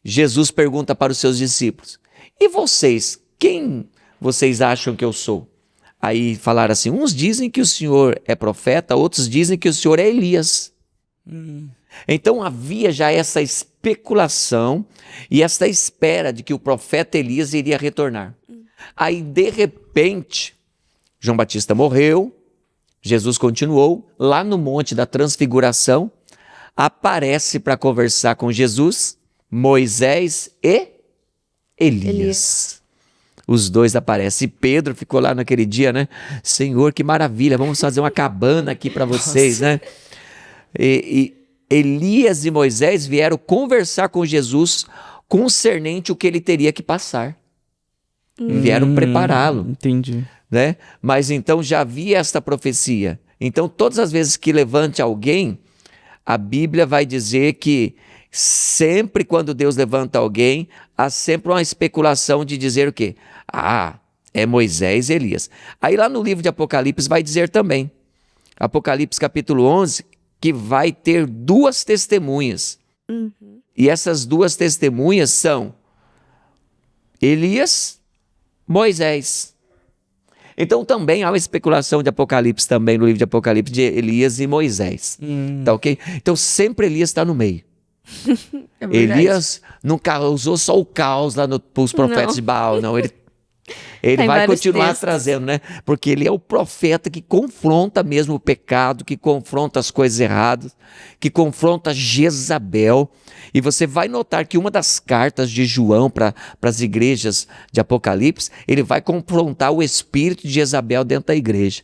Jesus pergunta para os seus discípulos: e vocês, quem vocês acham que eu sou? Aí falaram assim: uns dizem que o Senhor é profeta, outros dizem que o Senhor é Elias. Então havia já essa especulação e essa espera de que o profeta Elias iria retornar. Aí de repente, João Batista morreu, Jesus continuou, lá no Monte da Transfiguração, aparece para conversar com Jesus Moisés e Elias. Os dois aparecem. E Pedro ficou lá naquele dia, né? Senhor, que maravilha, vamos fazer uma cabana aqui para vocês, né? E Elias e Moisés vieram conversar com Jesus concernente o que ele teria que passar. Vieram prepará-lo. Entendi. Né? Mas então já havia esta profecia. Então todas as vezes que levante alguém, a Bíblia vai dizer que sempre quando Deus levanta alguém, há sempre uma especulação de dizer o quê? Ah, é Moisés e Elias. Aí lá no livro de Apocalipse vai dizer também, Apocalipse capítulo 11, que vai ter 2 testemunhas. E essas 2 testemunhas são Elias, Moisés. Então também há uma especulação de Apocalipse também, no livro de Apocalipse, de Elias e Moisés. Tá ok? Então sempre Elias está no meio. É verdade. Elias não causou só o caos lá para os profetas de Baal, não. Ele Tá em vai vários continuar textos. trazendo, né? Porque ele é o profeta que confronta mesmo o pecado, que confronta as coisas erradas, que confronta Jezabel. E você vai notar que uma das cartas de João para as igrejas de Apocalipse, ele vai confrontar o espírito de Jezabel dentro da igreja.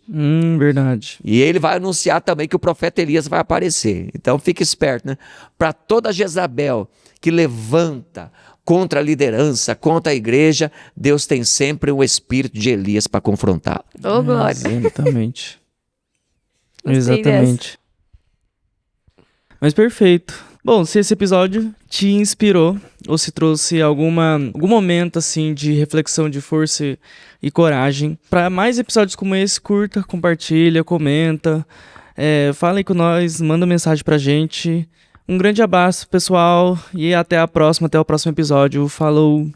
Verdade. E ele vai anunciar também que o profeta Elias vai aparecer. Então fique esperto, né? Para toda Jezabel que levanta contra a liderança, contra a igreja, Deus tem sempre o espírito de Elias para confrontá-lo. Ô, glória. Exatamente. Gostei Exatamente. Mas perfeito. Bom, se esse episódio te inspirou ou se trouxe algum momento assim de reflexão, de força e coragem, para mais episódios como esse, curta, compartilha, comenta, fala aí com nós, manda mensagem pra gente. Um grande abraço, pessoal, e até o próximo episódio. Falou!